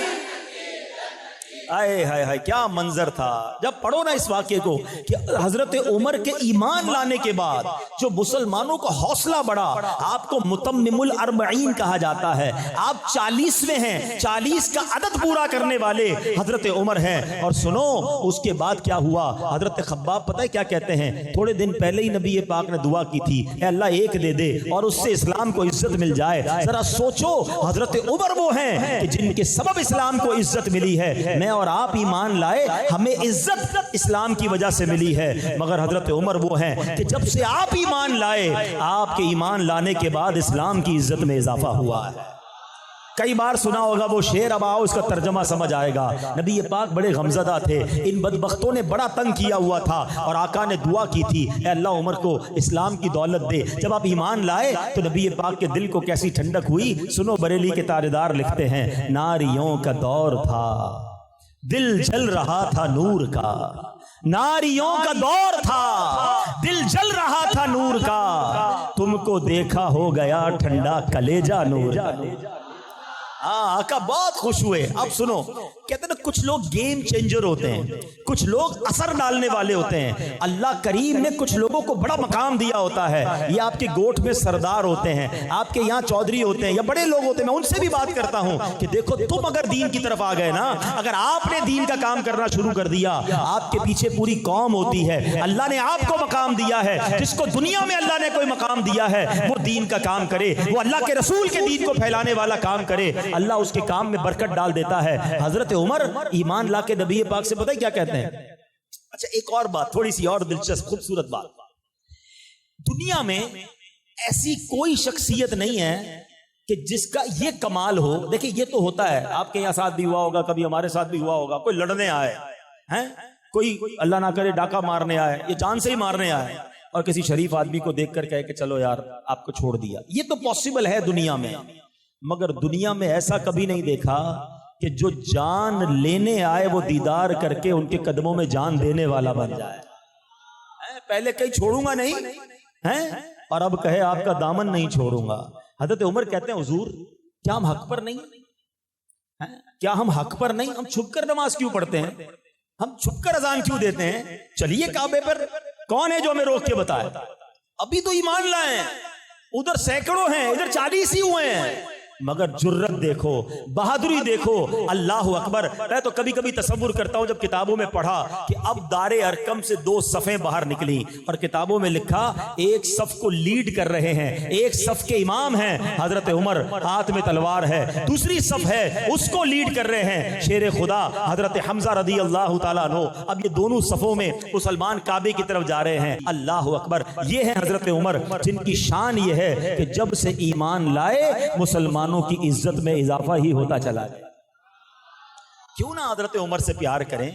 آئے ہائے ہائے کیا منظر تھا۔ جب پڑھو نا اس واقعے کو کہ حضرت عمر کے ایمان لانے کے بعد جو مسلمانوں کا حوصلہ بڑھا، آپ کو متمم الاربعین کہا جاتا ہے، آپ 40ویں ہیں، 40 کا عدد پورا کرنے والے حضرت عمر ہیں۔ اور سنو اس کے بعد کیا ہوا، حضرت خباب پتہ ہے کیا کہتے ہیں، تھوڑے دن پہلے ہی نبی پاک نے دعا کی تھی، اے اللہ ایک دے دے اور اس سے اسلام کو عزت مل جائے۔ ذرا سوچو حضرت عمر وہ ہیں کہ جن کے سبب اسلام کو عزت ملی ہے، میں اور آپ ایمان لائے ہمیں عزت اسلام کی وجہ سے ملی ہے، مگر حضرت عمر وہ ہیں کہ جب سے آپ ایمان لائے، آپ کے ایمان لانے کے بعد اسلام کی عزت میں اضافہ ہوا ہے۔ کئی بار سنا ہوگا وہ شعر، اب آؤ اس کا ترجمہ سمجھ آئے گا۔ نبی پاک بڑے غمزدہ تھے، ان بدبختوں نے بڑا تنگ کیا ہوا تھا اور آقا نے دعا کی تھی اے اللہ عمر کو اسلام کی دولت دے۔ جب آپ ایمان لائے تو نبی پاک کے دل کو کیسی ٹھنڈک ہوئی۔ سنو بریلی کے تاجدار لکھتے ہیں، ناریوں کا دور تھا دل جل رہا تھا نور کا، ناریوں کا دور تھا دل جل رہا تھا نور کا، تم کو دیکھا ہو گیا ٹھنڈا کلیجہ نور کا۔ آقا بہت خوش ہوئے۔ اب سنو، کہتے ہیں کچھ لوگ گیم چینجر ہوتے ہیں، کچھ لوگ اثر ڈالنے والے ہوتے ہیں۔ اللہ کریم نے کچھ لوگوں کو بڑا مقام دیا ہوتا ہے، یہ آپ کے گوٹھ میں سردار ہوتے ہیں، آپ کے یہاں چودھری ہوتے ہیں یا بڑے لوگ ہوتے ہیں، میں ان سے بھی بات کرتا ہوں کہ دیکھو تم اگر دین کی طرف آ گئے نا، اگر آپ نے دین کا کام کرنا شروع کر دیا، آپ کے پیچھے پوری قوم ہوتی ہے۔ اللہ نے آپ کو مقام دیا ہے، جس کو دنیا میں اللہ نے کوئی مقام دیا ہے وہ دین کا کام کرے، وہ اللہ کے رسول کے دین کو پھیلانے والا کام کرے، اللہ اس کے کام میں برکت ڈال دیتا ہے۔ حضرت عمر ایمان لا کے نبی پاک سے پتہ ہے کیا کہتے ہیں؟ اچھا ایک اور بات، تھوڑی سی اور دلچسپ خوبصورت بات، دنیا میں ایسی کوئی شخصیت نہیں ہے کہ جس کا یہ کمال ہو۔ دیکھیں یہ تو ہوتا ہے، آپ کے یہاں ساتھ بھی ہوا ہوگا، کبھی ہمارے ساتھ بھی ہوا ہوگا، کوئی لڑنے آئے ہیں، کوئی اللہ نہ کرے ڈاکہ مارنے آئے، یہ جان سے ہی مارنے آئے، اور کسی شریف آدمی کو دیکھ کر کہے کہ چلو یار آپ کو چھوڑ دیا۔ یہ تو پاسبل ہے دنیا میں، مگر دنیا میں ایسا کبھی نہیں دیکھا کہ جو جان لینے آئے وہ دیدار کر کے ان کے قدموں میں جان دینے والا بن جائے۔ پہلے کہیں چھوڑوں گا نہیں اور اب کہے آپ کا دامن نہیں چھوڑوں گا۔ حضرت عمر کہتے ہیں حضور کیا ہم حق پر نہیں، کیا ہم حق پر نہیں؟ ہم چھپ کر نماز کیوں پڑھتے ہیں، ہم چھپ کر اذان کیوں دیتے ہیں؟ چلیے کعبے پر، کون ہے جو ہمیں روک کے بتائے؟ ابھی تو ایمان لائے ہیں، ادھر سینکڑوں ہیں، ادھر 40 ہی ہوئے ہیں، مگر جرت دیکھو، بہادری دیکھو، اللہ اکبر۔ میں تو کبھی کبھی تصور کرتا ہوں جب کتابوں میں پڑھا کہ اب دار ارقم سے 2 صفیں باہر نکلی اور کتابوں میں لکھا ایک صف کو لیڈ کر رہے ہیں، ایک صف کے امام ہیں حضرت عمر، ہاتھ میں تلوار ہے، دوسری صف ہے اس کو لیڈ کر رہے ہیں شیر خدا حضرت حمزہ رضی اللہ تعالیٰ عنہ۔ اب یہ دونوں صفوں میں مسلمان کعبے کی طرف جا رہے ہیں، اللہ اکبر۔ یہ ہیں حضرت عمر جن کی شان یہ ہے کہ جب سے ایمان لائے مسلمانوں کی عزت میں اضافہ ہی ہوتا چلا گیا۔ کیوں نہ حضرت عمر سے پیار کریں،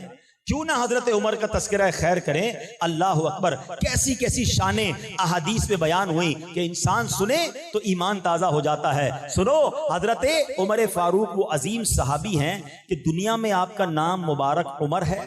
کیوں نہ حضرت عمر کا تذکرہ خیر کریں، اللہ اکبر۔ کیسی کیسی شانیں احادیث میں بیان ہوئی کہ انسان سنے تو ایمان تازہ ہو جاتا ہے۔ سنو، حضرت عمر فاروق وہ عظیم صحابی ہیں کہ دنیا میں آپ کا نام مبارک عمر ہے،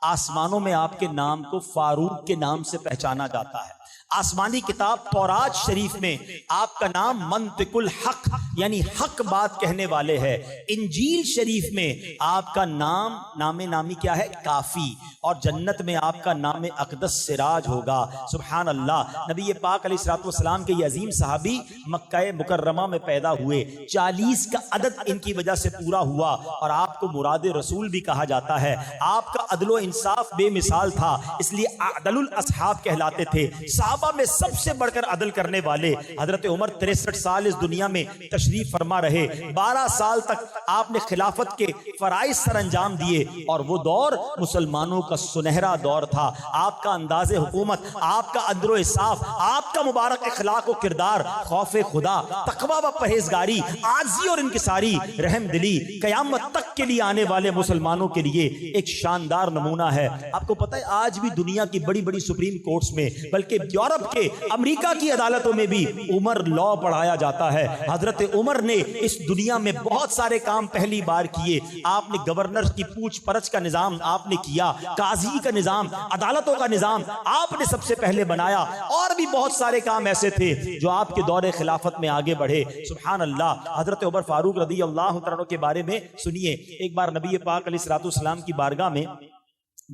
آسمانوں میں آپ کے نام کو فاروق کے نام سے پہچانا جاتا ہے۔ آسمانی کتاب تورات شریف میں آپ کا نام منطق الحق یعنی حق بات کہنے والے ہے۔ انجیل شریف میں آپ کا نام نامی کیا ہے؟ کافی۔ اور جنت میں آپ کا نام اقدس سراج ہوگا۔ سبحان اللہ۔ نبی پاک علیہ الصلوۃ والسلام کے یہ عظیم صحابی مکہ مکرمہ میں پیدا ہوئے، 40 کا عدد ان کی وجہ سے پورا ہوا اور آپ کو مراد رسول بھی کہا جاتا ہے۔ آپ کا عدل و انصاف بے مثال تھا، اس لیے عدل الاصحاب کہلاتے تھے۔ صحابہ میں سب سے بڑھ کر عدل کرنے والے حضرت عمر 63 سال اس دنیا میں تشریف فرما رہے، 12 سال تک آپ نے خلافت کے فرائض سر انجام دیے اور وہ دور مسلمانوں کا سنہرا دور تھا۔ آپ کا انداز حکومت، آپ کا عدل و انصاف، آپ کا مبارک اخلاق و کردار، خوف خدا، تقوی و پرہیزگاری، عاجزی اور انکساری، رحم دلی، قیامت تک کے لیے آنے والے مسلمانوں کے لیے ایک شاندار نمونہ ہے۔ آپ کو پتہ ہے آج بھی دنیا کی بڑی بڑی سپریم کورٹس میں، بلکہ یورپ کے امریکہ کی عدالتوں میں بھی عمر لا پڑھایا جاتا ہے۔ حضرت عمر نے اس دنیا میں بہت سارے کام پہلی بار کیے۔ آپ نے گورنر کی پوچھ پرچھ کا نظام آپ نے کیا، قاضی کا نظام، عدالتوں کا نظام آپ نے سب سے پہلے بنایا، اور بھی بہت سارے کام ایسے تھے جو آپ کے دور خلافت میں آگے بڑھے۔ سبحان اللہ۔ حضرت عمر فاروق رضی اللہ عنہ کے بارے میں سنیے، ایک بار نبی پاک علیہ الصلوۃ والسلام کی بارگاہ میں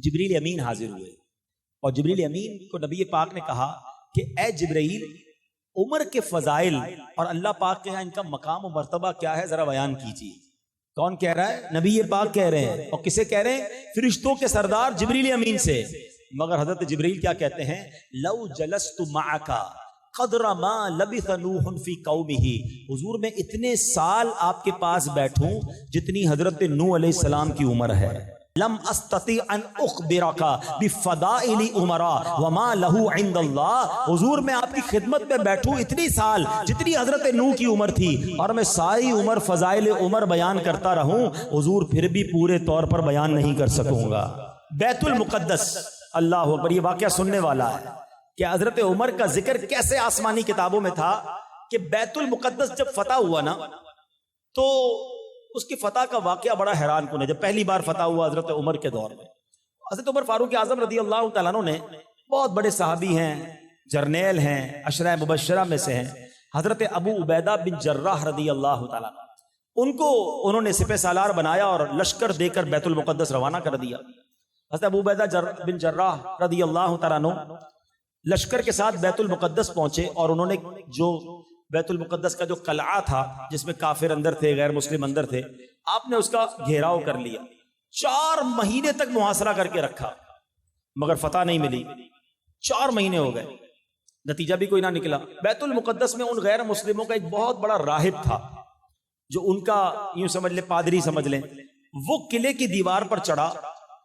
جبریل امین حاضر ہوئے اور جبریل امین کو نبی پاک نے کہا کہ اے جبرائیل، عمر کے فضائل اور اللہ پاک کے یہاں ان کا مقام و مرتبہ کیا ہے، ذرا بیان کیجیے۔ کون کہہ رہا ہے؟ نبی پاک کہہ رہے ہیں۔ اور کسے کہہ رہے ہیں؟ فرشتوں کے سردار جبریل امین سے۔ مگر حضرت جبرائیل کیا کہتے ہیں؟ لو جلست معک قدر ما لبث نوح فی قومہ، حضور میں اتنے سال آپ کے پاس بیٹھوں جتنی حضرت نوح علیہ السلام کی عمر ہے۔ لم استطیع ان اخبرک بفضائل عمر وما له عند اللہ، حضور میں آپ کی خدمت میں بیٹھوں اتنی سال جتنی حضرت نوح کی عمر تھی، اور میں ساری عمر فضائل عمر بیان کرتا رہوں، حضور پھر بھی پورے طور پر بیان نہیں کر سکوں گا۔ بیت المقدس، اللہ اکبر، یہ واقعہ سننے والا ہے کہ حضرت عمر کا ذکر کیسے آسمانی کتابوں میں تھا کہ بیت المقدس جب فتح ہوا نا تو اس کی فتح کا واقعہ بڑا حیران کن ہے۔ جب پہلی بار فتح ہوا حضرت عمر کے دور میں، حضرت عمر فاروق اعظم رضی اللہ تعالیٰ عنہ نے، بہت بڑے صحابی ہیں، جرنیل ہیں، عشرہ مبشرہ میں سے ہیں، حضرت ابو عبیدہ بن جراح رضی اللہ تعالیٰ عنہ، ان کو انہوں نے سپہ سالار بنایا اور لشکر دے کر بیت المقدس روانہ کر دیا۔ حضرت ابو عبیدہ بن جراح رضی اللہ تعالیٰ عنہ لشکر کے ساتھ بیت المقدس پہنچے اور انہوں نے جو بیت المقدس کا جو قلعہ تھا جس میں کافر اندر تھے، غیر مسلم اندر تھے، آپ نے اس کا گھیراؤ کر لیا، 4 مہینے تک محاصرہ کر کے رکھا، مگر فتح نہیں ملی۔ 4 مہینے ہو گئے، نتیجہ بھی کوئی نہ نکلا۔ بیت المقدس میں ان غیر مسلموں کا ایک بہت بڑا راہب تھا جو ان کا یوں سمجھ لیں پادری سمجھ لیں، وہ قلعے کی دیوار پر چڑھا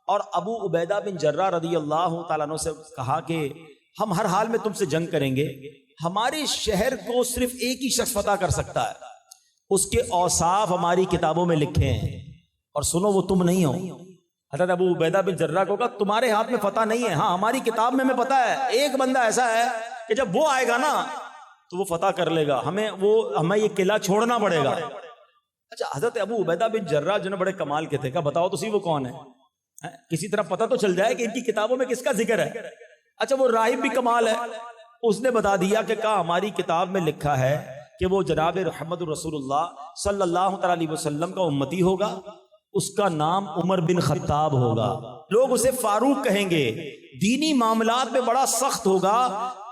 اور ابو عبیدہ بن جراح رضی اللہ تعالیٰ عنہ سے کہا کہ ہم ہر حال میں تم سے جنگ کریں گے، ہمارے شہر کو صرف ایک ہی شخص فتح کر سکتا ہے، اس کے اوصاف ہماری کتابوں میں لکھے ہیں، اور سنو وہ تم نہیں ہو۔ حضرت ابو عبیدہ بن جراح کو کہا تمہارے ہاتھ میں فتح نہیں ہے، ہاں ہماری کتاب میں ہمیں پتہ ہے ایک بندہ ایسا ہے کہ جب وہ آئے گا نا تو وہ فتح کر لے گا، ہمیں یہ قلعہ چھوڑنا پڑے گا۔ اچھا، حضرت ابو عبیدہ بن جراح جو بڑے کمال کے تھے، کہا بتاؤ تو صحیح وہ کون ہے، کسی طرح پتہ تو چل جائے کہ ان کی کتابوں میں کس کا ذکر ہے۔ اچھا، وہ راہب بھی کمال ہے، اس نے بتا دیا کہ کہا ہماری کتاب میں لکھا ہے کہ وہ جناب محمد رسول اللہ صلی اللہ علیہ وسلم کا امتی ہوگا، اس کا نام عمر بن خطاب ہوگا، لوگ اسے فاروق کہیں گے، دینی معاملات میں بڑا سخت ہوگا،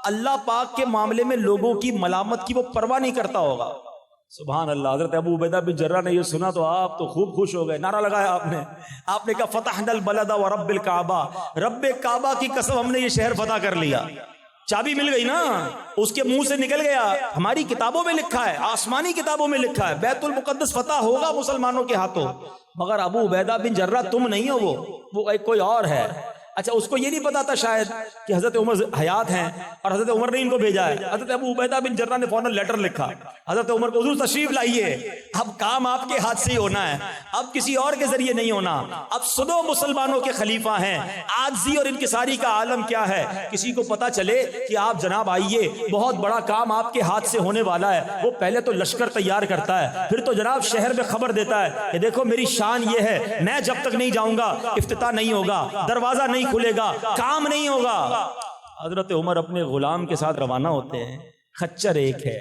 اللہ پاک کے معاملے میں لوگوں کی ملامت کی وہ پرواہ نہیں کرتا ہوگا، سبحان اللہ. حضرت ابو عبیدہ بن جرہ نے یہ سنا تو آپ تو خوب خوش ہو گئے. نعرہ لگایا آپ نے کہا فتحنا البلد ورب الکعبہ، رب کعبہ کی قسم ہم نے یہ شہر فتح کر لیا. چابی مل گئی نا، اس کے منہ سے نکل گیا. ہماری کتابوں میں لکھا ہے، آسمانی کتابوں میں لکھا ہے بیت المقدس فتح ہوگا مسلمانوں کے ہاتھوں. مگر ابو عبیدہ بن جرہ تم نہیں ہو، وہ کوئی اور ہے. اچھا اس کو یہ نہیں پتا تھا شاید کہ حضرت عمر حیات ہیں اور حضرت عمر نے ان کو بھیجا ہے. حضرت ابو عبیدہ بن جرہ نے فوراً لیٹر لکھا حضرت عمر کو، حضور تشریف لائیے، اب کام آپ کے ہاتھ سے ہی ہونا ہے، اب کسی اور کے ذریعے نہیں ہونا. اب سنو مسلمانوں کے خلیفہ ہیں، عاجزی اور انکساری کا عالم کیا ہے. کسی کو پتا چلے کہ آپ جناب آئیے، بہت بڑا کام آپ کے ہاتھ سے ہونے والا ہے، وہ پہلے تو لشکر تیار کرتا ہے، پھر تو جناب شہر میں خبر دیتا ہے کہ دیکھو میری شان یہ ہے، میں جب تک نہیں جاؤں گا افتتاح نہیں ہوگا، دروازہ نہیں کھلے گا، کام نہیں ہوگا. حضرت عمر اپنے غلام کے ساتھ روانہ ہوتے ہیں. خچر ایک ہے،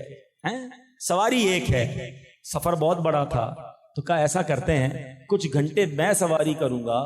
سواری ایک ہے، سفر بہت بڑا تھا تو کہا ایسا کرتے ہیں کچھ گھنٹے میں سواری کروں گا،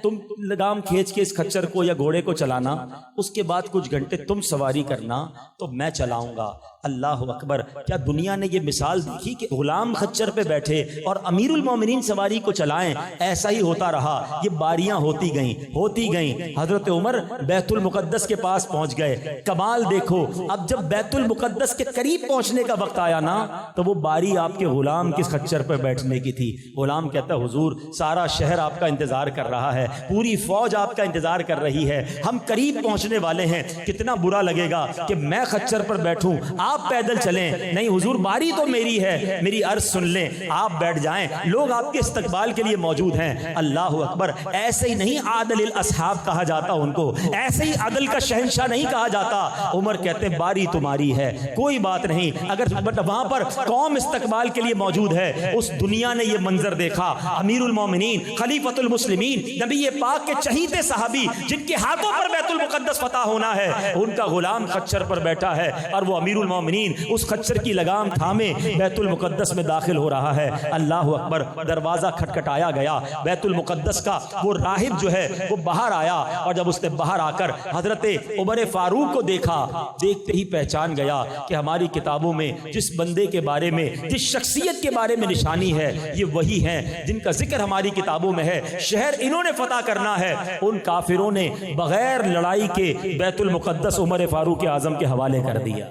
تم لگام کھینچ کے اس خچر کو یا گھوڑے کو چلانا، اس کے بعد کچھ گھنٹے تم سواری کرنا تو میں چلاؤں گا. اللہ اکبر. کیا دنیا نے یہ مثال دیکھی کہ غلام خچر پہ بیٹھے اور امیر المومنین سواری کو چلائیں؟ ایسا ہی ہوتا رہا. یہ باریاں ہوتی گئیں. حضرت عمر بیت المقدس کے پاس پہنچ گئے. کمال دیکھو، اب جب بیت المقدس کے قریب پہنچنے کا وقت آیا نا تو وہ باری آپ کے غلام کے خچر پہ بیٹھنے کی تھی. غلام کہتا ہے حضور سارا شہر آپ کا انتظار کر رہا ہے، پوری فوج آپ کا انتظار کر رہی ہے، ہم قریب پہنچنے والے ہیں، کتنا برا لگے گا کہ میں خچر پر بیٹھوں آپ پیدل چلیں. نہیں حضور باری تو میری ہے، میری عرض سن لیں، آپ بیٹھ جائیں، لوگ آپ کے استقبال کے لیے موجود ہیں. اللہ اکبر. ایسے ہی نہیں عادل الاصحاب کہا جاتا ان کو، ایسے ہی عدل کا شہنشاہ نہیں کہا جاتا. عمر کہتے ہیں باری تمہاری ہے، کوئی بات نہیں. اگر وہاں پر قوم استقبال کے لیے موجود ہے، اس دنیا نے یہ منظر دیکھا، امیر المومنین خلیفۃ المسلمین نبی پاک کے چہیتے صحابی جن کے ہاتھوں پر بیت المقدس فتح ہونا ہے، ان کا غلام خچر پر بیٹھا ہے اور وہ امیر المومنین اس خچر کی لگام تھامے بیت المقدس میں داخل ہو رہا ہے. اللہ اکبر. دروازہ کھٹکھٹایا گیا بیت المقدس کا. وہ راہب جو ہے وہ باہر آیا اور جب اس نے باہر آ کر حضرت عمر فاروق کو دیکھا، دیکھتے ہی پہچان گیا کہ ہماری کتابوں میں جس بندے کے بارے میں، جس شخصیت کے بارے میں نشانی ہے، یہ وہی ہیں جن کا ذکر ہماری کتابوں میں ہے. شہر انہوں نے فتح کرنا ہے. ان کافروں نے بغیر لڑائی کے بیت المقدس عمر فاروق اعظم کے حوالے کر دیا.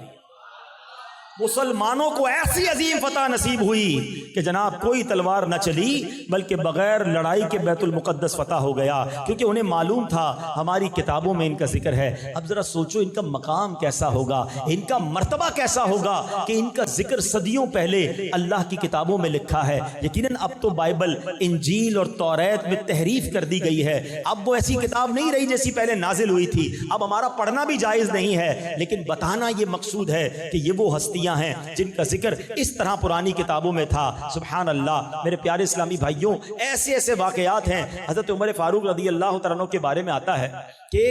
مسلمانوں کو ایسی عظیم فتح نصیب ہوئی کہ جناب کوئی تلوار نہ چلی بلکہ بغیر لڑائی کے بیت المقدس فتح ہو گیا، کیونکہ انہیں معلوم تھا ہماری کتابوں میں ان کا ذکر ہے. اب ذرا سوچو ان کا مقام کیسا ہوگا، ان کا مرتبہ کیسا ہوگا کہ ان کا ذکر صدیوں پہلے اللہ کی کتابوں میں لکھا ہے. یقیناً اب تو بائبل، انجیل اور توریت میں تحریف کر دی گئی ہے. اب وہ ایسی کتاب نہیں رہی جیسی پہلے نازل ہوئی تھی. اب ہمارا پڑھنا بھی جائز نہیں ہے، لیکن بتانا یہ مقصود ہے کہ یہ وہ ہستیاں ہیں جن کا ذکر اس طرح پرانی کتابوں میں تھا. سبحان اللہ. میرے پیارے اسلامی بھائیوں، ایسے ایسے واقعات ہیں. حضرت عمر فاروق رضی اللہ تعالیٰ عنہ کے بارے میں آتا ہے کہ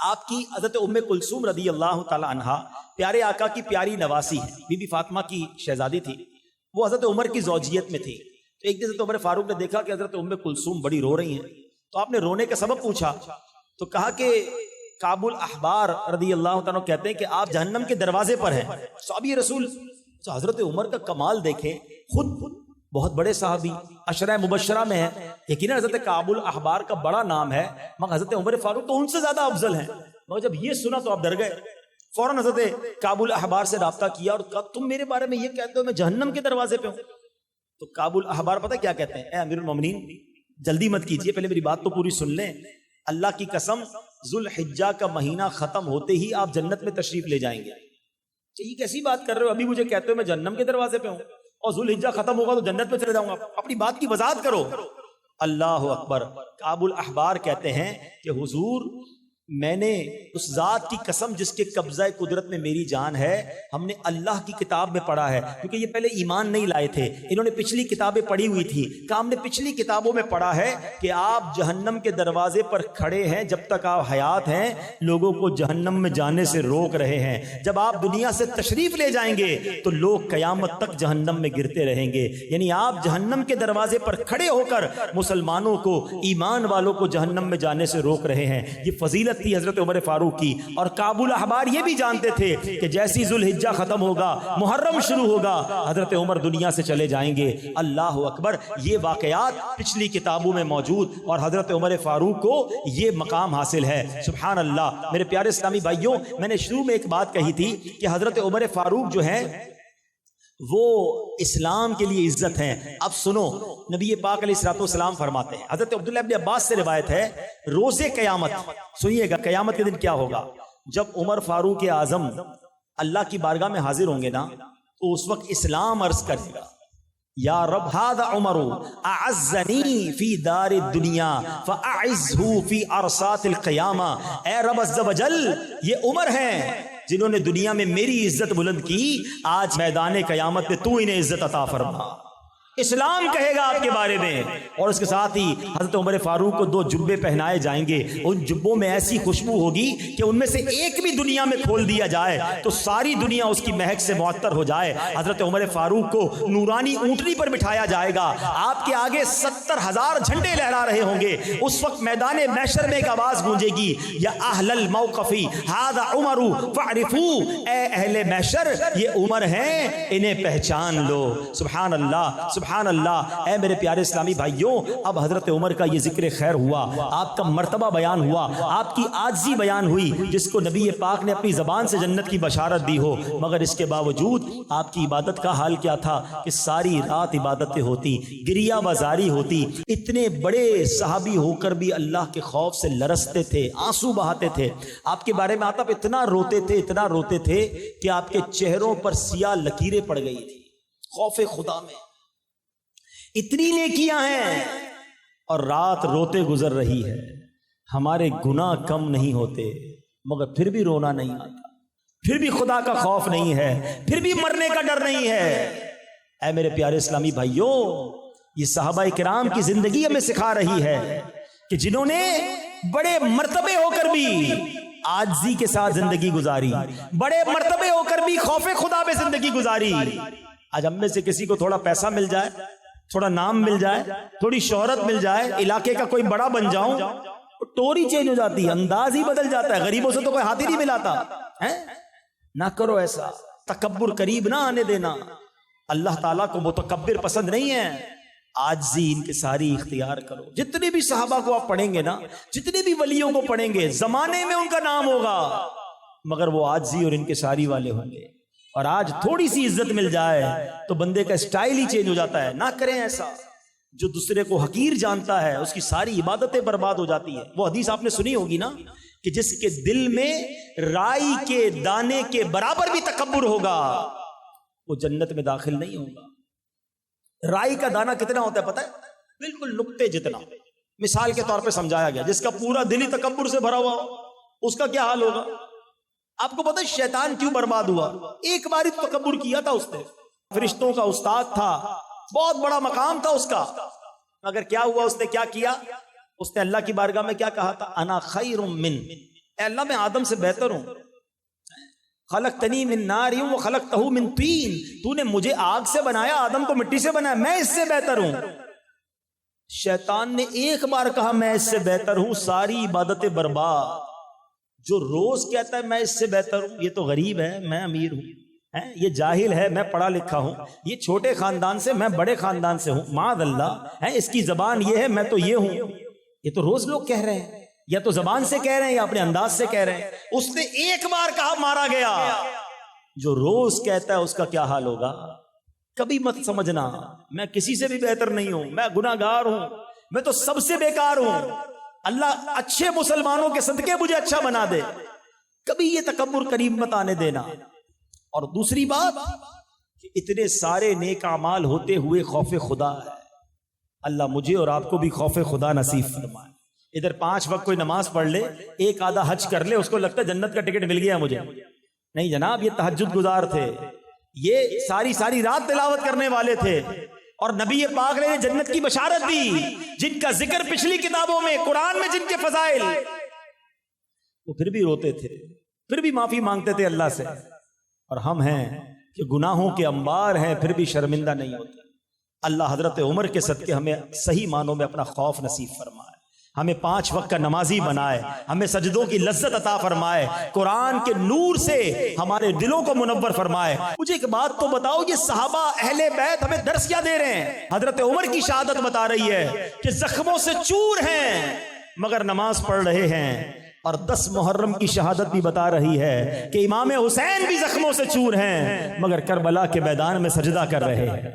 آپ کی حضرت ام کلثوم رضی اللہ تعالیٰ عنہ پیارے آقا کی پیاری نواسی ہے، بی بی فاطمہ کی شہزادی تھی. وہ حضرت عمر کی زوجیت میں تھی. تو ایک دن حضرت عمر فاروق نے دیکھا کہ حضرت ام کلثوم بڑی رو رہی ہیں. تو آپ نے رونے کا سبب پوچھا تو کہا کہ کعب الاحبار رضی اللہ تعالیٰ کہتے ہیں کہ آپ جہنم کے دروازے پر ہیں. صحابی رسول حضرت عمر کا کمال دیکھیں، خود بہت بڑے صحابی عشرہ مبشرہ میں ہیں، یقیناً حضرت کعب الاحبار کا بڑا نام ہے، مگر حضرت عمر فاروق تو ان سے زیادہ افضل ہیں. مگر جب یہ سنا تو آپ ڈر گئے. فوراً حضرت کعب الاحبار سے رابطہ کیا اور کہا تم میرے بارے میں یہ کہتے ہو میں جہنم کے دروازے پہ ہوں. تو کعب الاحبار پتہ کیا کہتے ہیں؟ اے امیر المومنین جلدی مت کیجئے، پہلے میری بات تو پوری سن لیں. اللہ کی قسم ذوالحجہ کا مہینہ ختم ہوتے ہی آپ جنت میں تشریف لے جائیں گے. یہ کیسی بات کر رہے ہو؟ ابھی مجھے کہتے ہو میں جہنم کے دروازے پہ ہوں اور ذوالحجہ ختم ہوگا تو جنت میں چلے جاؤں گا. اپنی بات کی وضاحت کرو. اللہ اکبر. کعب الاحبار کہتے ہیں کہ حضور میں نے اس ذات کی قسم جس کے قبضہ قدرت میں میری جان ہے، ہم نے اللہ کی کتاب میں پڑھا ہے، کیونکہ یہ پہلے ایمان نہیں لائے تھے، انہوں نے پچھلی کتابیں پڑھی ہوئی تھی، کہ ہم نے پچھلی کتابوں میں پڑھا ہے کہ آپ جہنم کے دروازے پر کھڑے ہیں، جب تک آپ حیات ہیں لوگوں کو جہنم میں جانے سے روک رہے ہیں، جب آپ دنیا سے تشریف لے جائیں گے تو لوگ قیامت تک جہنم میں گرتے رہیں گے. یعنی آپ جہنم کے دروازے پر کھڑے ہو کر مسلمانوں کو، ایمان والوں کو جہنم میں جانے سے روک رہے ہیں. یہ فضیلت عزت تھی حضرت عمر فاروق کی. اور کعب الاحبار یہ بھی جانتے تھے کہ جیسی ذوالحجہ ختم ہوگا محرم شروع ہوگا حضرت عمر دنیا سے چلے جائیں گے. اللہ اکبر. یہ واقعات پچھلی کتابوں میں موجود اور حضرت عمر فاروق کو یہ مقام حاصل ہے. سبحان اللہ. میرے پیارے اسلامی بھائیوں، میں نے شروع میں ایک بات کہی تھی کہ حضرت عمر فاروق جو ہیں وہ اسلام کے لیے عزت ہیں. اب سنو، نبی پاک علیہ الصلوۃ والسلام فرماتے ہیں، حضرت عبداللہ ابن عباس سے روایت ہے، روز قیامت، سنیے گا قیامت کے دن کیا ہوگا. جب عمر فاروق اعظم اللہ کی بارگاہ میں حاضر ہوں گے نا، تو اس وقت اسلام عرض کرے گا، یا رب ھذا عمر اعزنی فی دار الدنیا فاعزہ فی ارصات القیامہ. اے رب عز و جل، یہ عمر ہیں جنہوں نے دنیا میں میری عزت بلند کی، آج میدان قیامت میں تو انہیں عزت عطا فرما. اسلام کہے گا آپ کے بارے میں. اور اس کے ساتھ ہی حضرت عمر فاروق کو 2 جبے پہنائے جائیں گے. ان جبوں میں ایسی خوشبو ہوگی کہ ان میں سے ایک بھی دنیا میں کھول دیا جائے تو ساری دنیا اس کی مہک سے معطر ہو جائے. حضرت عمر فاروق کو نورانی اونٹنی پر بٹھایا جائے گا، آپ کے آگے 70,000 جھنڈے لہرا رہے ہوں گے. اس وقت میدان محشر میں ایک آواز گونجے گی، یا اہل الموقف ھذا عمر فاعرفوا. اے اہل محشر، یہ عمر ہیں، انہیں پہچان لو. سبحان اللہ، سبحان اللہ. اے میرے پیارے اسلامی بھائیوں، اب حضرت عمر کا یہ ذکر خیر ہوا، آپ کا مرتبہ بیان ہوا، آپ کی عاجزی بیان ہوئی، جس کو نبی پاک نے اپنی زبان سے جنت کی بشارت دی ہو. مگر اس کے باوجود آپ کی عبادت کا حال کیا تھا کہ ساری رات عبادتیں ہوتی، گریہ بازاری ہوتی. اتنے بڑے صحابی ہو کر بھی اللہ کے خوف سے لرزتے تھے، آنسو بہاتے تھے. آپ کے بارے میں آتا اتنا روتے تھے، اتنا روتے تھے کہ آپ کے چہروں پر سیاہ لکیریں پڑ گئی تھی. خوف خدا میں اتنی نیکیاں ہیں اور رات روتے گزر رہی ہے. ہمارے گناہ کم نہیں ہوتے مگر پھر بھی رونا نہیں آتا، پھر بھی خدا کا خوف نہیں ہے، پھر بھی مرنے کا ڈر نہیں ہے. اے میرے پیارے اسلامی بھائیوں، یہ صحابہ کرام کی زندگی ہمیں سکھا رہی ہے کہ جنہوں نے بڑے مرتبے ہو کر بھی عاجزی کے ساتھ زندگی گزاری، بڑے مرتبے ہو کر بھی خوف خدا پہ زندگی گزاری. آج ہم میں سے کسی کو تھوڑا پیسہ مل جائے، تھوڑا نام مل جائے، تھوڑی شہرت مل جائے، علاقے کا کوئی بڑا بن جاؤں، ٹوری چینج ہو جاتی ہے، انداز ہی بدل جاتا ہے. غریبوں سے تو کوئی ہاتھ ہی نہیں ملاتا. نہ کرو ایسا، تکبر قریب نہ آنے دینا. اللہ تعالیٰ کو متکبر پسند نہیں ہے. عاجزی ان کے ساری اختیار کرو. جتنے بھی صحابہ کو آپ پڑھیں گے نا، جتنے بھی ولیوں کو پڑھیں گے، زمانے میں ان کا نام ہوگا مگر وہ عاجزی اور انکساری والے ہوں گے. اور آج تھوڑی سی عزت مل جائے تو بندے کا اسٹائل ہی چینج ہو جاتا ہے. نہ کریں ایسا. جو دوسرے کو حقیر جانتا ہے اس کی ساری عبادتیں برباد ہو جاتی ہے. وہ حدیث آپ نے سنی ہوگی نا کہ جس کے دل میں رائی کے دانے کے برابر بھی تکبر ہوگا وہ جنت میں داخل نہیں ہوگا. رائی کا دانہ کتنا ہوتا ہے پتہ ہے؟ بالکل نقطے جتنا. مثال کے طور پہ سمجھایا گیا، جس کا پورا دل ہی تکبر سے بھرا ہوا ہو اس کا کیا حال ہوگا. آپ کو پتہ ہے شیطان کیوں برباد ہوا؟ ایک بار تکبر کیا تھا اس نے، فرشتوں کا استاد تھا، بہت بڑا مقام تھا اس کا، مگر کیا ہوا؟ اس نے کیا کیا؟ اس نے اللہ کی بارگاہ میں کیا کہا تھا؟ انا خیر من، اے اللہ میں آدم سے بہتر ہوں. خلقتنی من نار وخلقتہ من طین، تو نے مجھے آگ سے بنایا، آدم کو مٹی سے بنایا، میں اس سے بہتر ہوں. شیطان نے ایک بار کہا میں اس سے بہتر ہوں، ساری عبادتیں برباد. جو روز کہتا ہے میں اس سے بہتر ہوں، یہ تو غریب ہے میں امیر ہوں، یہ جاہل ہے میں پڑھا لکھا ہوں، یہ چھوٹے خاندان سے میں بڑے خاندان سے ہوں، معاذ اللہ، اس کی زبان یہ ہے میں تو یہ ہوں. یہ تو روز لوگ کہہ رہے ہیں، یا تو زبان سے کہہ رہے ہیں یا اپنے انداز سے کہہ رہے ہیں. اس نے ایک بار کہا مارا گیا. جو روز کہتا ہے اس کا کیا حال ہوگا؟ کبھی مت سمجھنا میں کسی سے بھی بہتر نہیں ہوں، میں گناہ گار ہوں، میں تو سب سے بیکار ہوں، اللہ اچھے مسلمانوں کے صدقے مجھے اچھا بنا دے. کبھی یہ تکبر قریب مت آنے دینا. اور دوسری بات کہ اتنے سارے نیک اعمال ہوتے ہوئے خوف خدا ہے. اللہ مجھے اور آپ کو بھی خوف خدا نصیب فرمائے. ادھر 5 وقت کوئی نماز پڑھ لے، ایک آدھا حج کر لے، اس کو لگتا ہے جنت کا ٹکٹ مل گیا مجھے. نہیں جناب، یہ تہجد گزار تھے، یہ ساری رات تلاوت کرنے والے تھے، اور نبی پاک نے جنت کی بشارت دی، جن کا ذکر پچھلی کتابوں میں، قرآن میں جن کے فضائل. وہ پھر بھی روتے تھے، پھر بھی معافی مانگتے تھے اللہ سے. اور ہم ہیں کہ گناہوں کے انبار ہیں پھر بھی شرمندہ نہیں ہوتے. اللہ حضرت عمر کے صدقے ہمیں صحیح معنوں میں اپنا خوف نصیب فرمائے. ہمیں 5 وقت کا نمازی بنائے، ہمیں سجدوں کی لذت عطا فرمائے، قرآن کے نور سے ہمارے دلوں کو منور فرمائے۔ مجھے ایک بات تو بتاؤ، یہ صحابہ اہل بیت ہمیں درس کیا دے رہے ہیں؟ حضرت عمر کی شہادت بتا رہی ہے کہ زخموں سے چور ہیں مگر نماز پڑھ رہے ہیں، اور 10 محرم کی شہادت بھی بتا رہی ہے کہ امام حسین بھی زخموں سے چور ہیں مگر کربلا کے میدان میں سجدہ کر رہے ہیں۔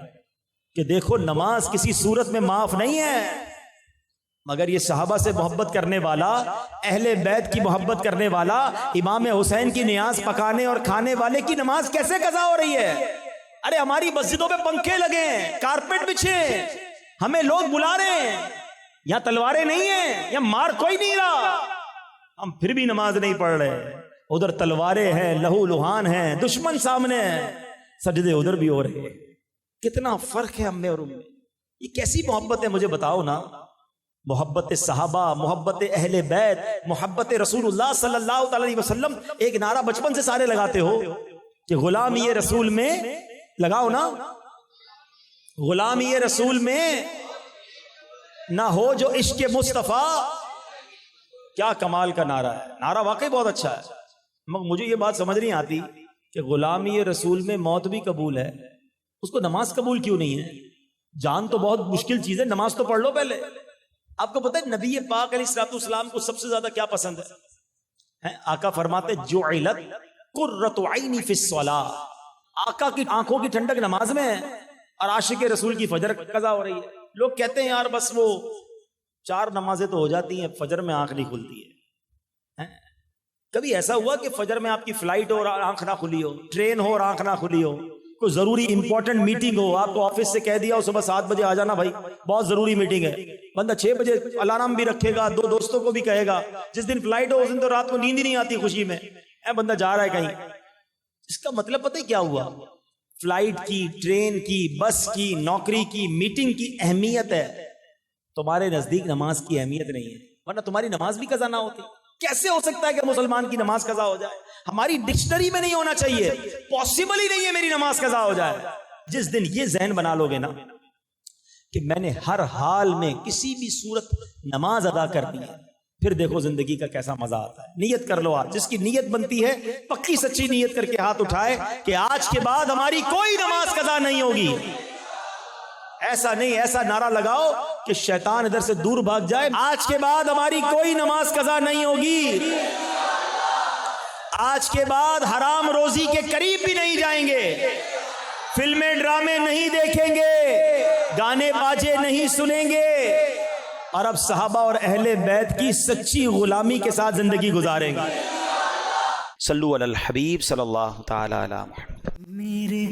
کہ دیکھو نماز کسی صورت میں معاف نہیں ہے، مگر یہ صحابہ سے محبت کرنے والا، اہل بیت کی محبت کرنے والا، امام حسین کی نیاز پکانے اور کھانے والے کی نماز کیسے قضا ہو رہی ہے؟ ارے ہماری مسجدوں پہ پنکھے لگے ہیں، کارپیٹ بچھے، ہمیں لوگ بلا رہے ہیں، یہاں تلواریں نہیں ہیں، یہاں مار کوئی نہیں رہا، ہم پھر بھی نماز نہیں پڑھ رہے۔ ادھر تلواریں ہیں، لہو لہان ہیں، دشمن سامنے ہیں، سجدے ادھر بھی ہو رہے ہیں۔ کتنا فرق ہے ہم میں اور ان میں۔ یہ کیسی محبت ہے مجھے بتاؤ نا؟ محبت صحابہ، محبت اہل بیت، محبت رسول اللہ صلی اللہ علیہ وسلم۔ ایک نعرہ بچپن سے سارے لگاتے ہو کہ غلامی رسول میں، لگاؤ نا، غلامی رسول میں نہ ہو جو عشق مصطفیٰ۔ کیا کمال کا نعرہ ہے، نعرہ واقعی بہت اچھا ہے، مگر مجھے یہ بات سمجھ نہیں آتی کہ غلامی رسول میں موت بھی قبول ہے، اس کو نماز قبول کیوں نہیں ہے؟ جان تو بہت مشکل چیز ہے، نماز تو پڑھ لو پہلے۔ آپ کو پتہ ہے نبی پاک علیہ الصلوۃ والسلام کو سب سے زیادہ کیا پسند ہے؟ آقا فرماتے جعلت قرۃ عینی فی الصلاۃ، آقا کی آنکھوں کی ٹھنڈک نماز میں ہے، اور عاشق رسول کی فجر قضا ہو رہی ہے۔ لوگ کہتے ہیں یار بس وہ 4 نمازیں تو ہو جاتی ہیں، فجر میں آنکھ نہیں کھلتی ہے۔ کبھی ایسا ہوا کہ فجر میں آپ کی فلائٹ ہو اور آنکھ نہ کھلی ہو، ٹرین ہو اور آنکھ نہ کھلی ہو، کوئی ضروری امپورٹنٹ میٹنگ ہو، آپ کو آفس سے کہہ دیا ہو صبح 7 بجے آ جانا بھائی بہت ضروری میٹنگ ہے، بندہ 6 بجے الارم بھی رکھے گا، 2 دوستوں کو بھی کہے گا، جس دن فلائٹ ہو اس دن تو رات کو نیند ہی نہیں آتی خوشی میں، بندہ جا رہا ہے کہیں۔ اس کا مطلب پتہ ہے کیا ہوا؟ فلائٹ کی، ٹرین کی، بس کی، نوکری کی، میٹنگ کی اہمیت ہے، تمہارے نزدیک نماز کی اہمیت نہیں ہے، ورنہ تمہاری نماز بھی قضا نہ ہوتی۔ کیسے ہو سکتا ہے کہ مسلمان کی نماز قضا ہو جائے؟ ہماری ڈکشنری میں نہیں ہونا چاہیے، پاسبل ہی نہیں ہے میری نماز قضا ہو جائے۔ جس دن یہ ذہن بنا لو گے نا کہ میں نے ہر حال میں کسی بھی صورت نماز ادا کرنی ہے، پھر دیکھو زندگی کا کیسا مزہ آتا ہے۔ نیت کر لو، آج جس کی نیت بنتی ہے پکی سچی نیت کر کے ہاتھ اٹھائے کہ آج کے بعد ہماری کوئی نماز قضا نہیں ہوگی۔ ایسا نہیں، ایسا نعرہ لگاؤ کہ شیطان ادھر سے دور بھاگ جائے، آج کے بعد ہماری کوئی نماز قضا نہیں ہوگی، آج کے بعد حرام روزی کے قریب بھی نہیں جائیں گے، فلمیں ڈرامے نہیں دیکھیں گے، گانے باجے نہیں سنیں گے، اور اب صحابہ اور اہل بیت کی سچی غلامی کے ساتھ زندگی گزاریں گے۔ صلو علی الحبیب صلی اللہ تعالی علی محمد۔ میرے